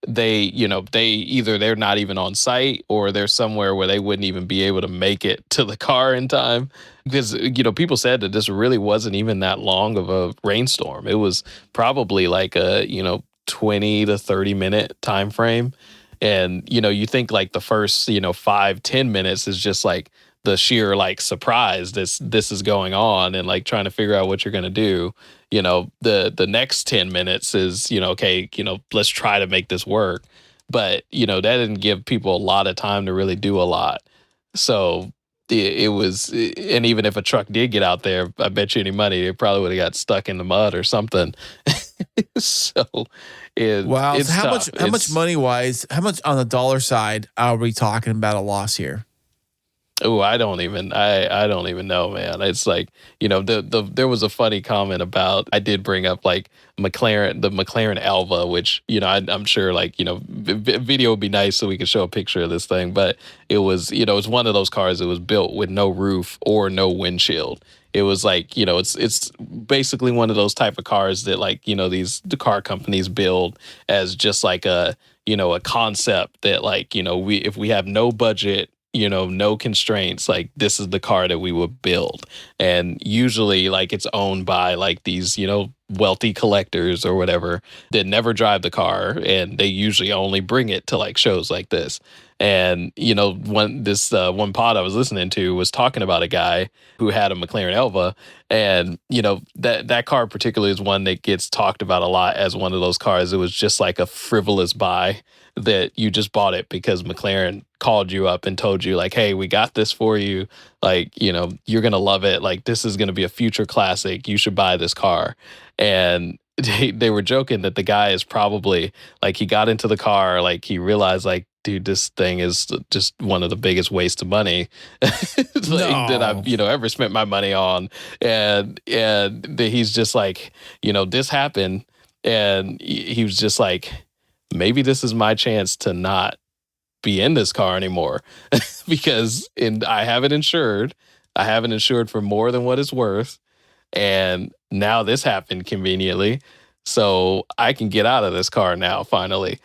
they either they're not even on site, or they're somewhere where they wouldn't even be able to make it to the car in time, because people said that this really wasn't even that long of a rainstorm. It was probably a 20 to 30 minute time frame. And, you think the first, 5-10 minutes is just the sheer surprise this is going on, and trying to figure out what you're going to do. The next 10 minutes is, okay, let's try to make this work. But, that didn't give people a lot of time to really do a lot. So it was, and even if a truck did get out there, I bet you any money, it probably would have got stuck in the mud or something. So wow. It's so tough. how much money wise, how much on the dollar side are we talking about a loss here? Oh, I don't even know, man. It's there was a funny comment about, I did bring up the McLaren Elva, which, I'm sure video would be nice so we could show a picture of this thing, but it was, it's one of those cars that was built with no roof or no windshield. It was it's basically one of those type of cars that the car companies build as just a concept that if we have no budget, no constraints, this is the car that we would build. And usually it's owned by these, wealthy collectors or whatever that never drive the car, and they usually only bring it to like shows like this. And one pod I was listening to was talking about a guy who had a McLaren Elva, and that car particularly is one that gets talked about a lot as one of those cars. It was just like a frivolous buy that you just bought it because McLaren called you up and told you like, hey, we got this for you. Like, you're going to love it. Like, this is going to be a future classic. You should buy this car. And they were joking that the guy is probably like, he got into the car, like he realized like, dude, this thing is just one of the biggest wastes of money that I've, ever spent my money on. And he's just like, this happened. And he was just like, maybe this is my chance to not be in this car anymore because I have it insured. I have it insured for more than what it's worth. And now this happened conveniently. So I can get out of this car now, finally,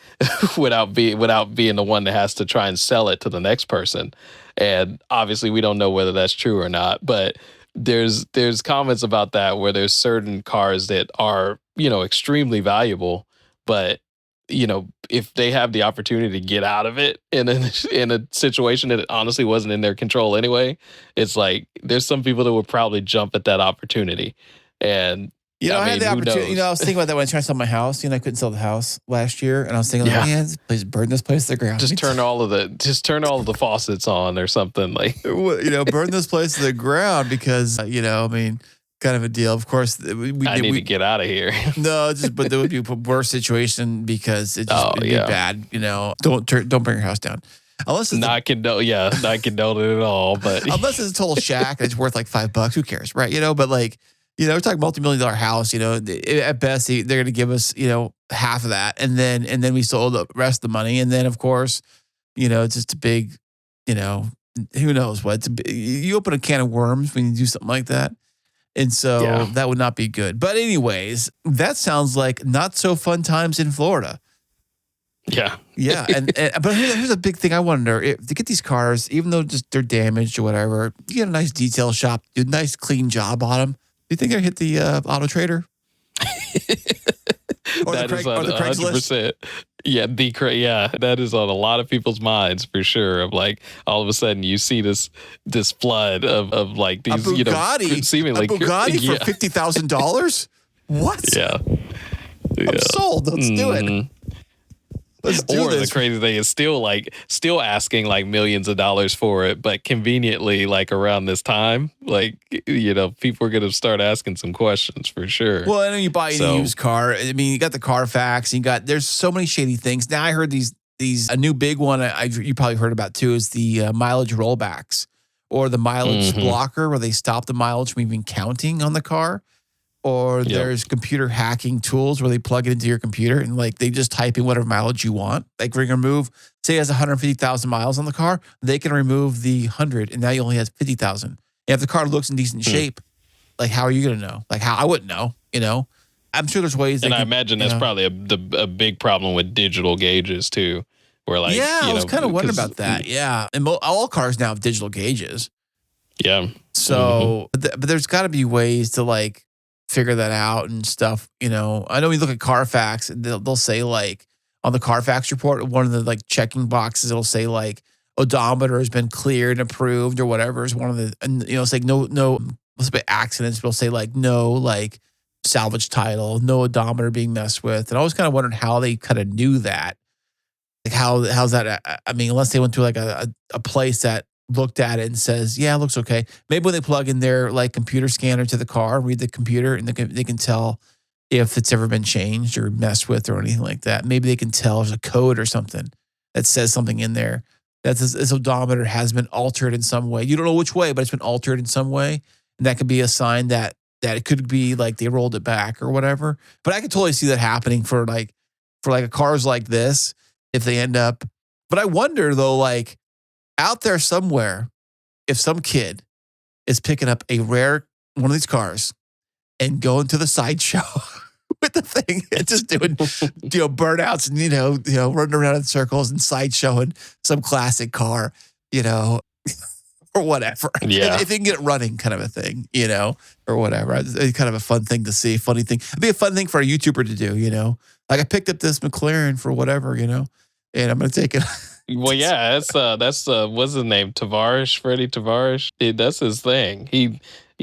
without being the one that has to try and sell it to the next person. And obviously we don't know whether that's true or not, but there's comments about that where there's certain cars that are, extremely valuable, but if they have the opportunity to get out of it in a situation that honestly wasn't in their control anyway, it's like there's some people that would probably jump at that opportunity. And I had the opportunity. I was thinking about that when I tried to sell my house. I couldn't sell the house last year, and I was thinking, man, please burn this place to the ground. Just turn all of the faucets on or something like. Burn this place to the ground because kind of a deal. Of course, we need to get out of here. No, but there would be a worse situation because it'd be bad. Don't burn your house down. Unless it's not condone it at all. But unless it's a total shack and it's worth like $5, who cares, right? But like, we're talking multi-million-dollar house. At best they're going to give us half of that, and then we sold the rest of the money, and then of course, it's just a big, who knows what. You open a can of worms when you do something like that. And so that would not be good. But anyways, that sounds like not so fun times in Florida. Yeah. Yeah. But here's a big thing I wonder. If to get these cars, even though just they're damaged or whatever, you get a nice detail shop, do a nice clean job on them. Do you think they'll hit the Auto Trader? Or that is on on 100%. Yeah, that is on a lot of people's minds for sure. Of like, all of a sudden you see this flood of like these, seemingly a Bugatti for $50,000. What? Yeah. I'm sold. Let's do it. Let's do this. The crazy thing is still asking like millions of dollars for it, but conveniently like around this time, like people are gonna start asking some questions for sure. Well, I know you buy a used car. I mean, you got the Carfax. There's so many shady things. Now I heard these a new big one. You probably heard about too is the mileage rollbacks or the mileage blocker, where they stop the mileage from even counting on the car. Or there's computer hacking tools where they plug it into your computer and like they just type in whatever mileage you want. Like we're gonna remove, say it has 150,000 miles on the car, they can remove the 100 and now you only has 50,000. And if the car looks in decent shape, like how are you gonna know? Like how I wouldn't know, I'm sure there's ways. And I imagine that's probably a big problem with digital gauges too. Where like I was kind of wondering about that. Yeah, and all cars now have digital gauges. Yeah. So, but there's got to be ways to like figure that out and stuff. I know when you look at Carfax, they'll say like on the Carfax report, one of the like checking boxes, it'll say like odometer has been cleared and approved or whatever is one of the, and it's like no, let's say accidents, but it'll say like no, like salvage title, no odometer being messed with. And I always kind of wondered how they kind of knew that. Like how's that? I mean, unless they went to like a place that looked at it and says, yeah, it looks okay. Maybe when they plug in their like computer scanner to the car, read the computer, and they can tell if it's ever been changed or messed with or anything like that. Maybe they can tell there's a code or something that says something in there that this odometer has been altered in some way. You don't know which way, but it's been altered in some way. And that could be a sign that it could be like they rolled it back or whatever. But I could totally see that happening for a cars like this if they end up. But I wonder though, like, out there somewhere, if some kid is picking up a rare one of these cars and going to the sideshow with the thing and just doing, burnouts and, running around in circles and sideshowing some classic car, or or whatever. Yeah. If they can get it running, kind of a thing, or whatever. It's kind of a fun thing to see, funny thing. It'd be a fun thing for a YouTuber to do, Like I picked up this McLaren for whatever, and I'm going to take it. Well, yeah, that's what's his name? Freddie Tavares. That's his thing. He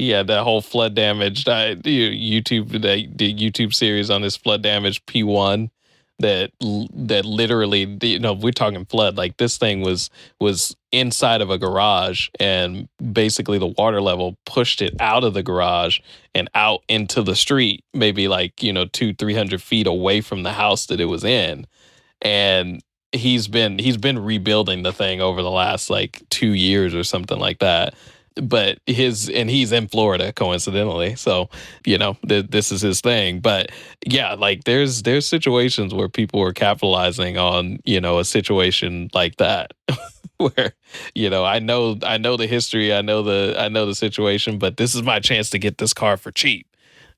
had that whole flood damage the YouTube series on his flood damage P1 that literally, we're talking flood. Like this thing was inside of a garage, and basically the water level pushed it out of the garage and out into the street, maybe like 200-300 feet away from the house that it was in. And he's been rebuilding the thing over the last like 2 years or something like that. But he's in Florida, coincidentally. So, this is his thing. But yeah, like there's situations where people are capitalizing on, a situation like that where, I know the history, I know the situation, but this is my chance to get this car for cheap.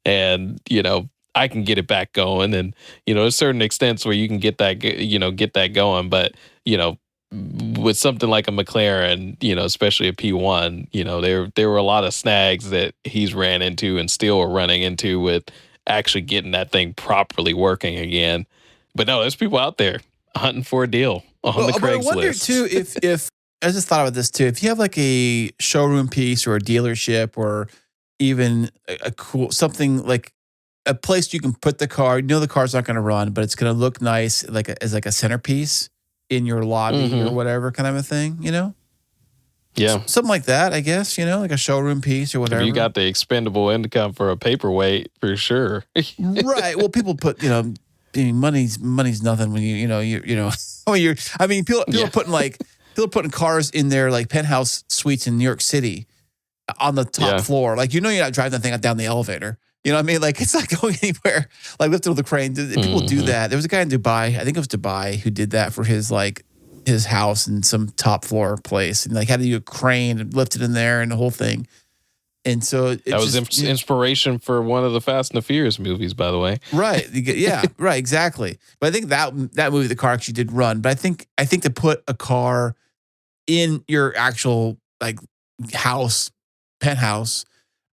And, I can get it back going. And, there's certain extents where you can get that going. But, with something like a McLaren, especially a P1, there were a lot of snags that he's ran into and still are running into with actually getting that thing properly working again. But no, there's people out there hunting for a deal on the Craigslist. I wonder too if I just thought about this too. If you have like a showroom piece or a dealership or even a cool something like a place you can put the car, the car's not going to run, but it's going to look nice as a centerpiece in your lobby or whatever kind of a thing, Yeah. Something like that, I guess, like a showroom piece or whatever. You got the expendable income for a paperweight for sure. Right. Well, people put, money's nothing when people are putting cars in their like penthouse suites in New York City on the top floor. Like, you're not driving that thing down the elevator. You know what I mean? Like, it's not going anywhere. Like, lifted with the crane. People do that. There was a guy in Dubai, I think it was Dubai, who did that for his house in some top floor place, and like had to do a crane and lift it in there and the whole thing. And so that was inspiration for one of the Fast and the Furious movies, by the way. Right? Yeah. Right. Exactly. But I think that movie, the car actually did run. But I think to put a car in your actual like penthouse.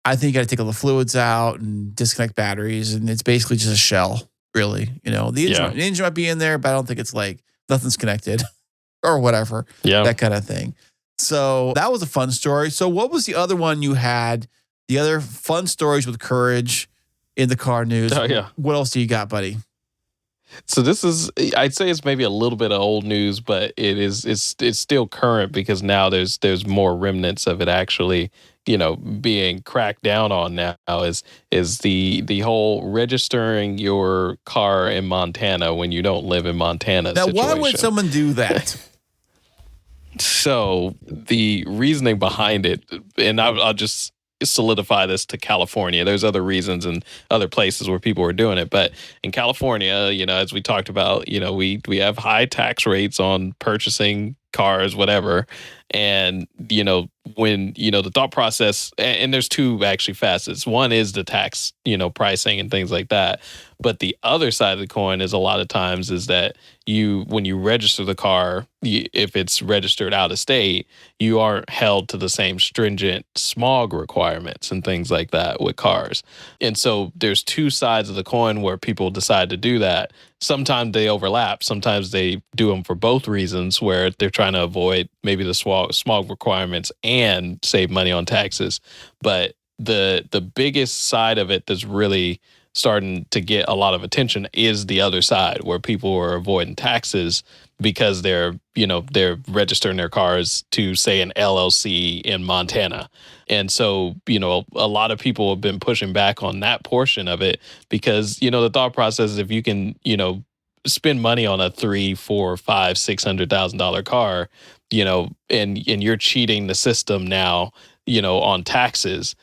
I think you got to take all the fluids out and disconnect batteries, and it's basically just a shell, really. The engine might be in there, but I don't think it's like nothing's connected or whatever. Yeah, that kind of thing. So that was a fun story. So what was the other one you had? The other fun stories with Courage in the car news. Oh yeah. What else do you got, buddy? So this is, I'd say it's maybe a little bit of old news, but it's still current because now there's more remnants of it actually, being cracked down on now is the whole registering your car in Montana when you don't live in Montana now, situation. why would someone do that? So the reasoning behind it, and I'll just solidify this to California. There's other reasons and other places where people are doing it, but in California, as we talked about, we have high tax rates on purchasing cars, whatever. And, when, the thought process, and there's two actually facets. One is the tax, pricing and things like that. But the other side of the coin is a lot of times is that when you register the car, if it's registered out of state, you aren't held to the same stringent smog requirements and things like that with cars. And so there's two sides of the coin where people decide to do that. Sometimes they overlap. Sometimes they do them for both reasons, where they're trying to avoid maybe the smog requirements and save money on taxes. But the biggest side of it that's really starting to get a lot of attention is the other side, where people are avoiding taxes because they're registering their cars to, say, an LLC in Montana. And so, a lot of people have been pushing back on that portion of it because, the thought process is if you can, spend money on a $300,000, $400,000, $500,000, $600,000 car, and you're cheating the system now, on taxes.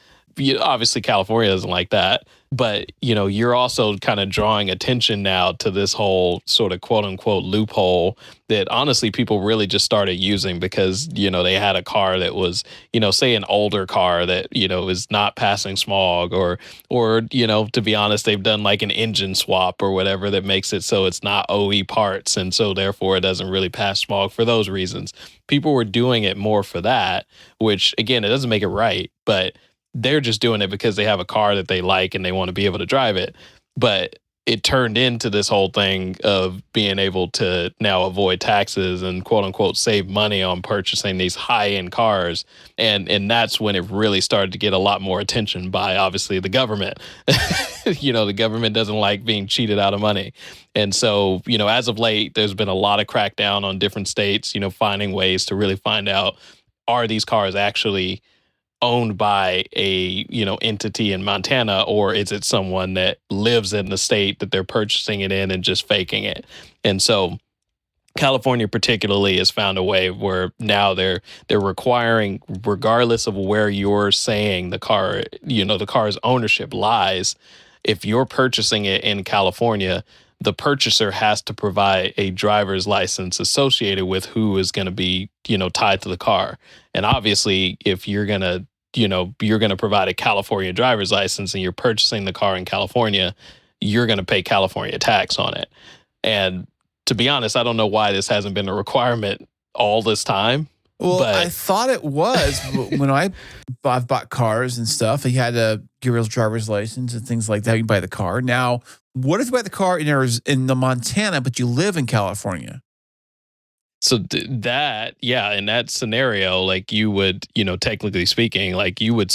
Obviously, California doesn't like that. But, you're also kind of drawing attention now to this whole sort of quote unquote loophole that honestly people really just started using because, they had a car that was, say an older car that, is not passing smog or, to be honest, they've done like an engine swap or whatever that makes it so it's not OE parts. And so therefore it doesn't really pass smog for those reasons. People were doing it more for that, which again, it doesn't make it right, but they're just doing it because they have a car that they like and they want to be able to drive it. But it turned into this whole thing of being able to now avoid taxes and quote unquote save money on purchasing these high end cars. And that's when it really started to get a lot more attention by obviously the government. The government doesn't like being cheated out of money. And so, as of late, there's been a lot of crackdown on different states, finding ways to really find out, are these cars actually owned by a entity in Montana, or is it someone that lives in the state that they're purchasing it in and just faking it? And so California particularly has found a way where now they're requiring, regardless of where you're saying the car's ownership lies, if you're purchasing it in California, the purchaser has to provide a driver's license associated with who is going to be, tied to the car. And obviously, if you're going to provide a California driver's license and you're purchasing the car in California, you're going to pay California tax on it. And to be honest, I don't know why this hasn't been a requirement all this time. Well, but I thought it was when I've bought cars and stuff. You had to give your driver's license and things like that. You buy the car. Now, what if you buy the car in the Montana, but you live in California? So in that scenario, like you would, technically speaking, like you would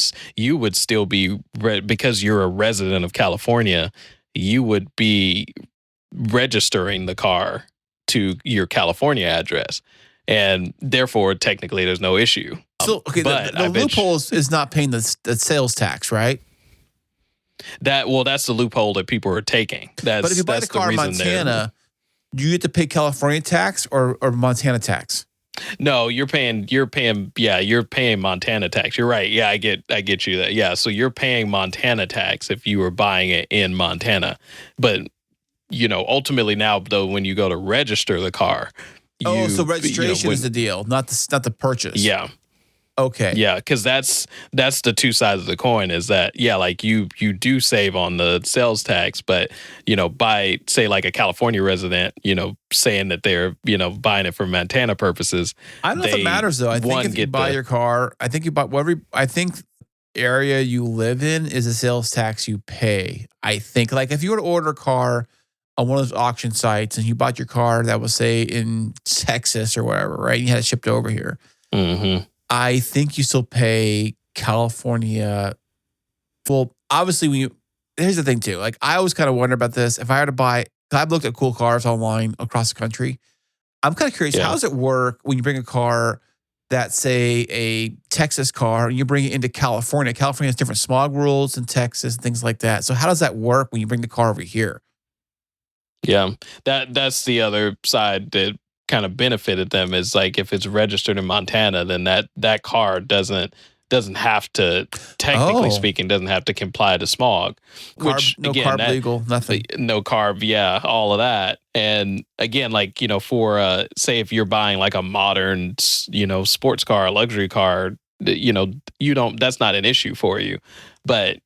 still be because you're a resident of California, you would be registering the car to your California address, and therefore technically there's no issue. So okay, but the loophole is not paying the sales tax, right? That's the loophole that people are taking. But if you buy the car in Montana, do you get to pay California tax or Montana tax? No, you're paying Montana tax. You're right. Yeah, I get you that. Yeah, so you're paying Montana tax if you were buying it in Montana. But ultimately now though, when you go to register the car, so registration is the deal, not the purchase. Yeah. Okay. Yeah, because that's the two sides of the coin is that, like you do save on the sales tax, but, by, say, like a California resident, saying that they're, buying it for Montana purposes. I don't know if it matters, though. I think if you buy your car, I think area you live in is a sales tax you pay. I think, like, if you were to order a car on one of those auction sites and you bought your car that was, say, in Texas or wherever, right? You had it shipped over here. Mm-hmm. I think you still pay California. Well, obviously, here's the thing too. Like, I always kind of wonder about this. If I had to buy, I've looked at cool cars online across the country. I'm kind of curious, how does it work when you bring a car that's, say, a Texas car and you bring it into California? California has different smog rules than Texas and things like that. So how does that work when you bring the car over here? Yeah, that's the other side that kind of benefited them is like if it's registered in Montana, then that car doesn't have to, technically speaking, doesn't have to comply to smog. No carb legal, nothing. No carb, all of that. And again, like, for say if you're buying like a modern, sports car, a luxury car, that's not an issue for you. But,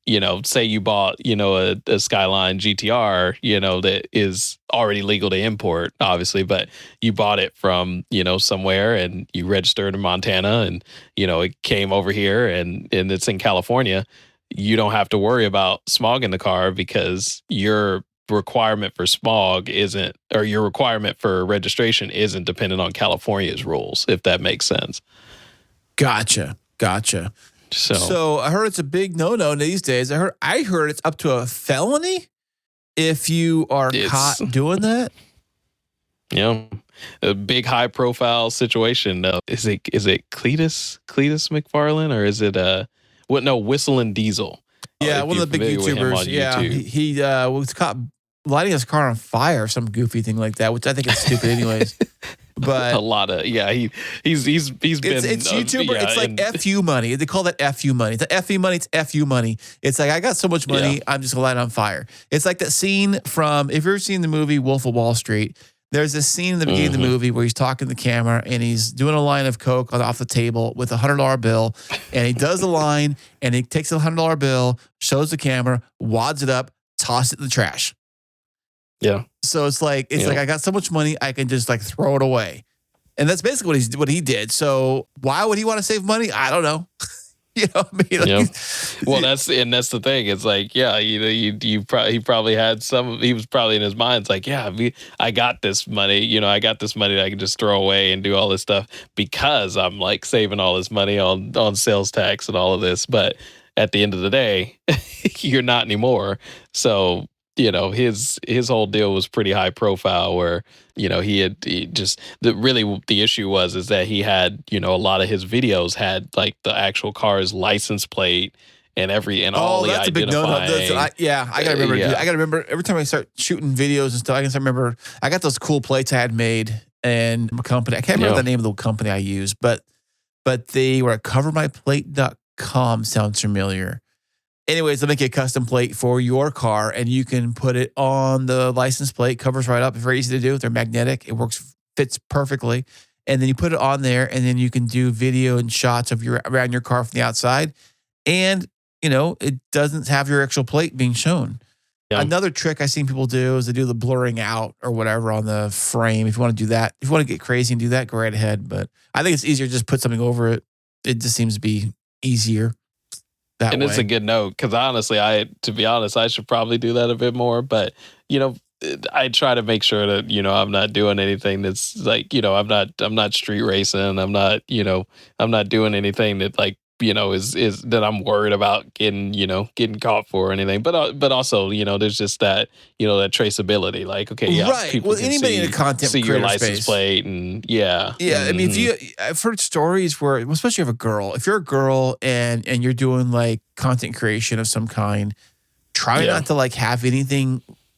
say you bought, a Skyline GTR, that is already legal to import, obviously, but you bought it from, somewhere and you registered in Montana and, it came over here and it's in California. You don't have to worry about smog in the car because your requirement for smog isn't, or your requirement for registration isn't dependent on California's rules, if that makes sense. Gotcha. So I heard it's a big no-no these days. I heard it's up to a felony if you are caught doing that. Yeah, a big high-profile situation. Is it Cletus McFarlane or is it Whistling Diesel? Yeah, one of the big YouTubers. Yeah, he was caught lighting his car on fire or some goofy thing like that, which I think is stupid anyways. But a lot of he's been it's YouTuber. yeah, It's like FU money. They call that FU money. It's not FE money. It's FU money. It's like I got so much money, I'm just gonna light it on fire. It's like that scene from, if you've ever seen the movie Wolf of Wall Street. There's this scene in the beginning of the movie where he's talking to the camera and he's doing a line of coke off the table with a $100 bill, and he does the line and he takes a $100 bill, shows the camera, wads it up, tosses it in the trash. Yeah. So it's like I got so much money I can just like throw it away, and that's basically what he did. So why would he want to save money? I don't know. You know what I mean? Like, well, that's the thing. It's like, he probably had he was probably in his mind. It's like, I got this money. I got this money that I can just throw away and do all this stuff because I'm like saving all this money on sales tax and all of this. But at the end of the day, you're not anymore. So, his whole deal was pretty high profile where, the issue was that he had, a lot of his videos had like the actual car's license plate and all the that's a big identifying. I gotta remember. I gotta remember every time I start shooting videos and stuff. I guess I remember I got those cool plates I had made and a company. I can't remember the name of the company I used, but they were at covermyplate.com. Sounds familiar. Anyways, they'll make you a custom plate for your car, and you can put it on the license plate. Covers right up. It's very easy to do. They're magnetic. It fits perfectly. And then you put it on there, and then you can do video and shots of around your car from the outside. And, it doesn't have your actual plate being shown. Yeah. Another trick I've seen people do is they do the blurring out or whatever on the frame. If you want to do that, if you want to get crazy and do that, go right ahead. But I think it's easier to just put something over it. It just seems to be easier. And it's a good note because honestly, to be honest, I should probably do that a bit more. But I try to make sure that I'm not doing anything that's like I'm not street racing. I'm not doing anything that like is that I'm worried about getting caught for or anything. But also there's just that that traceability. Like right. People well, can anybody in a content see your license space. plate and I mean, I've heard stories where, especially if you're a girl and you're doing like content creation of some kind, try not to like have any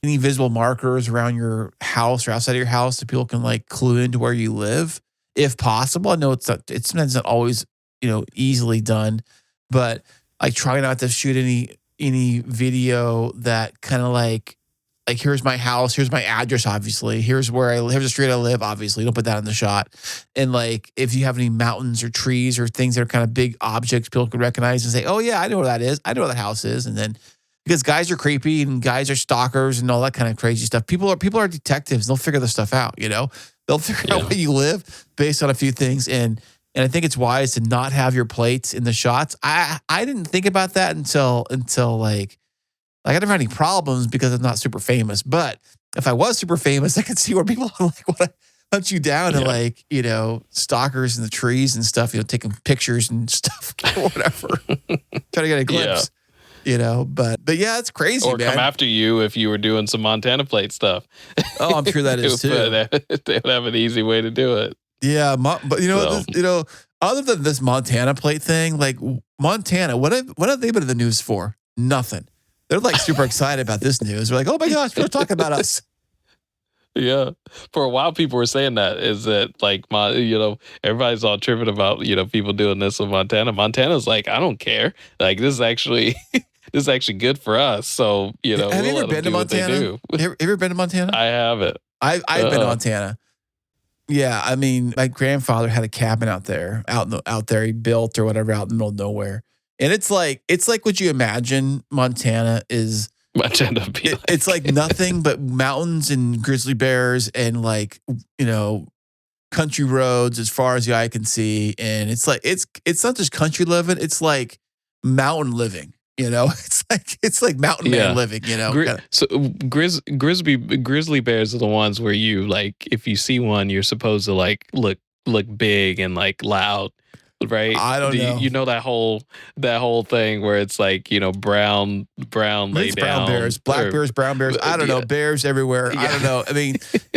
visible markers around your house or outside of your house so people can like clue into where you live, if possible. I know it's sometimes not always easily done, but I try not to shoot any video that kind of like here's my house, here's my address, obviously, here's the street I live, obviously, don't put that in the shot. And like if you have any mountains or trees or things that are kind of big objects people can recognize and say, oh yeah, I know where that is, I know where that house is. And then because guys are creepy and guys are stalkers and all that kind of crazy stuff, people are detectives, they'll figure this stuff out. They'll figure out where you live based on a few things. And I think it's wise to not have your plates in the shots. I didn't think about that until like I never had any problems because I'm not super famous. But if I was super famous, I could see where people like want to hunt you down and like, stalkers in the trees and stuff, taking pictures and stuff or whatever. Trying to get a glimpse. But yeah, it's crazy, or man. come after you if you were doing some Montana plate stuff. Oh, I'm sure that is too. They would have an easy way to do it. Yeah, but other than this Montana plate thing, like Montana, what have they been in the news for? Nothing. They're like super excited about this news. They're like, oh my gosh, people are talking about us. Yeah, for a while people were saying that is that like everybody's all tripping about people doing this with Montana. Montana's like, I don't care. Like this is actually good for us. So have you ever been to Montana? Have you ever been to Montana? I haven't. I've been to Montana. Yeah, I mean, my grandfather had a cabin out there. He built or whatever out in the middle of nowhere, and it's like what you imagine Montana is. Montana be like. It's like nothing but mountains and grizzly bears and like country roads as far as the eye can see, and it's like it's not just country living; it's like mountain living. It's like mountain man living. So grizzly bears are the ones where you like if you see one, you're supposed to like look big and like loud, right? I don't know. You know that whole thing where it's like brown lay down, brown bears, black bears, brown bears. I don't know, bears everywhere. Yeah. I don't know. I mean,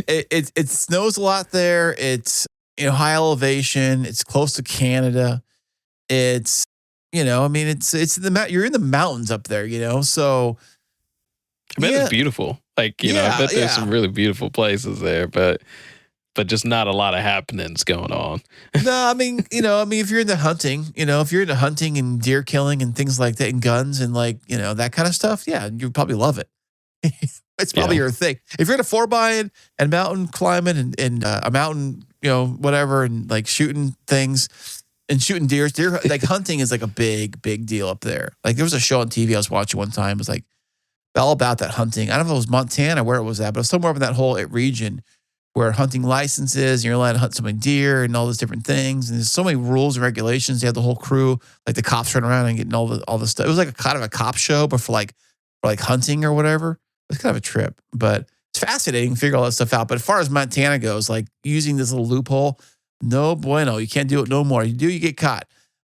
it snows a lot there. It's high elevation. It's close to Canada. It's I mean, it's you're in the mountains up there, so. I bet it's beautiful. Like, I bet there's some really beautiful places there, but but just not a lot of happenings going on. No, I mean, if you're into hunting, if you're into hunting and deer killing and things like that and guns and like, that kind of stuff, yeah, you probably love it. It's probably your thing. If you're into 4x and mountain climbing and a mountain, whatever, and like shooting things and shooting deer, like hunting is like a big, big deal up there. Like there was a show on TV I was watching one time. It was like all about that hunting. I don't know if it was Montana, where it was at, but it was somewhere up in that whole region where hunting licenses, and you're allowed to hunt so many deer and all those different things. And there's so many rules and regulations. You have the whole crew, like the cops running around and getting all the stuff. It was like a kind of a cop show, but for like hunting or whatever. It was kind of a trip, but it's fascinating to figure all that stuff out. But as far as Montana goes, like using this little loophole, no bueno. You can't do it no more. You do, you get caught.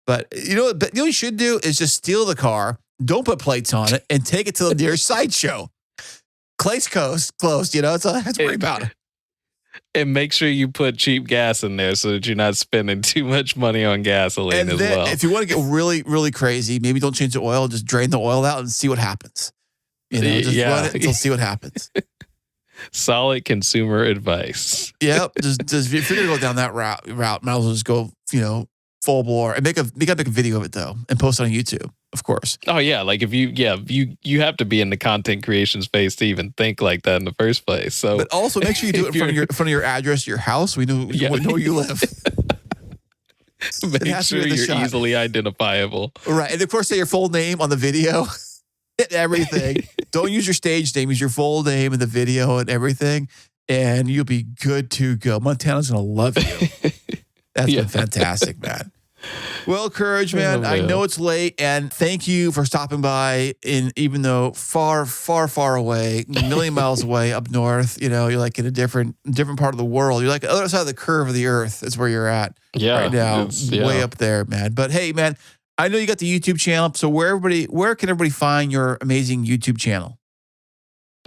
But what you should do is just steal the car, don't put plates on it, and take it to the nearest sideshow. Clay's closed, that's all I have to worry about. And make sure you put cheap gas in there so that you're not spending too much money on gasoline as well. If you want to get really, really crazy, maybe don't change the oil, just drain the oil out and see what happens. Run it until see what happens. Solid consumer advice. Yep. Just if you're gonna go down that route, might as well just go, full bore and make a video of it though and post it on YouTube, of course. Oh yeah, like if you have to be in the content creation space to even think like that in the first place. So, but also make sure you do it in front of your address, your house. We know where you live. Make sure you're easily identifiable. Right, and of course, say your full name on the video. Everything. Don't use your stage name. Use your full name in the video and everything, and you'll be good to go. Montana's gonna love you. That's been fantastic, man. Well, Courage, man, I know it's late, and thank you for stopping by. Even though far, far, far away, a million miles away up north, you're like in a different part of the world. You're like the other side of the curve of the earth is where you're at right now, way up there, man. But hey, man, I know you got the YouTube channel, so where can everybody find your amazing YouTube channel?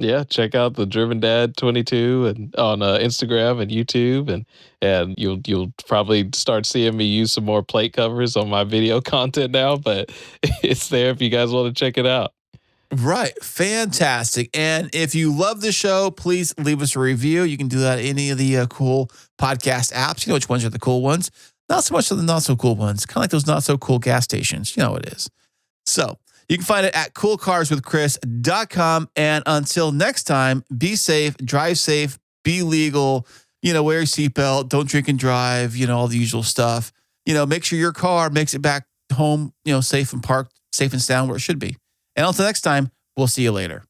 Yeah, check out the Driven Dad 22 and on Instagram and YouTube, and you'll probably start seeing me use some more plate covers on my video content now, but it's there if you guys want to check it out. Right, fantastic. And if you love the show, please leave us a review. You can do that at any of the cool podcast apps. You know which ones are the cool ones. Not so much of the not so cool ones, kind of like those not so cool gas stations. You know what it is. So you can find it at coolcarswithchris.com. And until next time, be safe, drive safe, be legal, wear your seatbelt, don't drink and drive, all the usual stuff. Make sure your car makes it back home, safe and parked, safe and sound where it should be. And until next time, we'll see you later.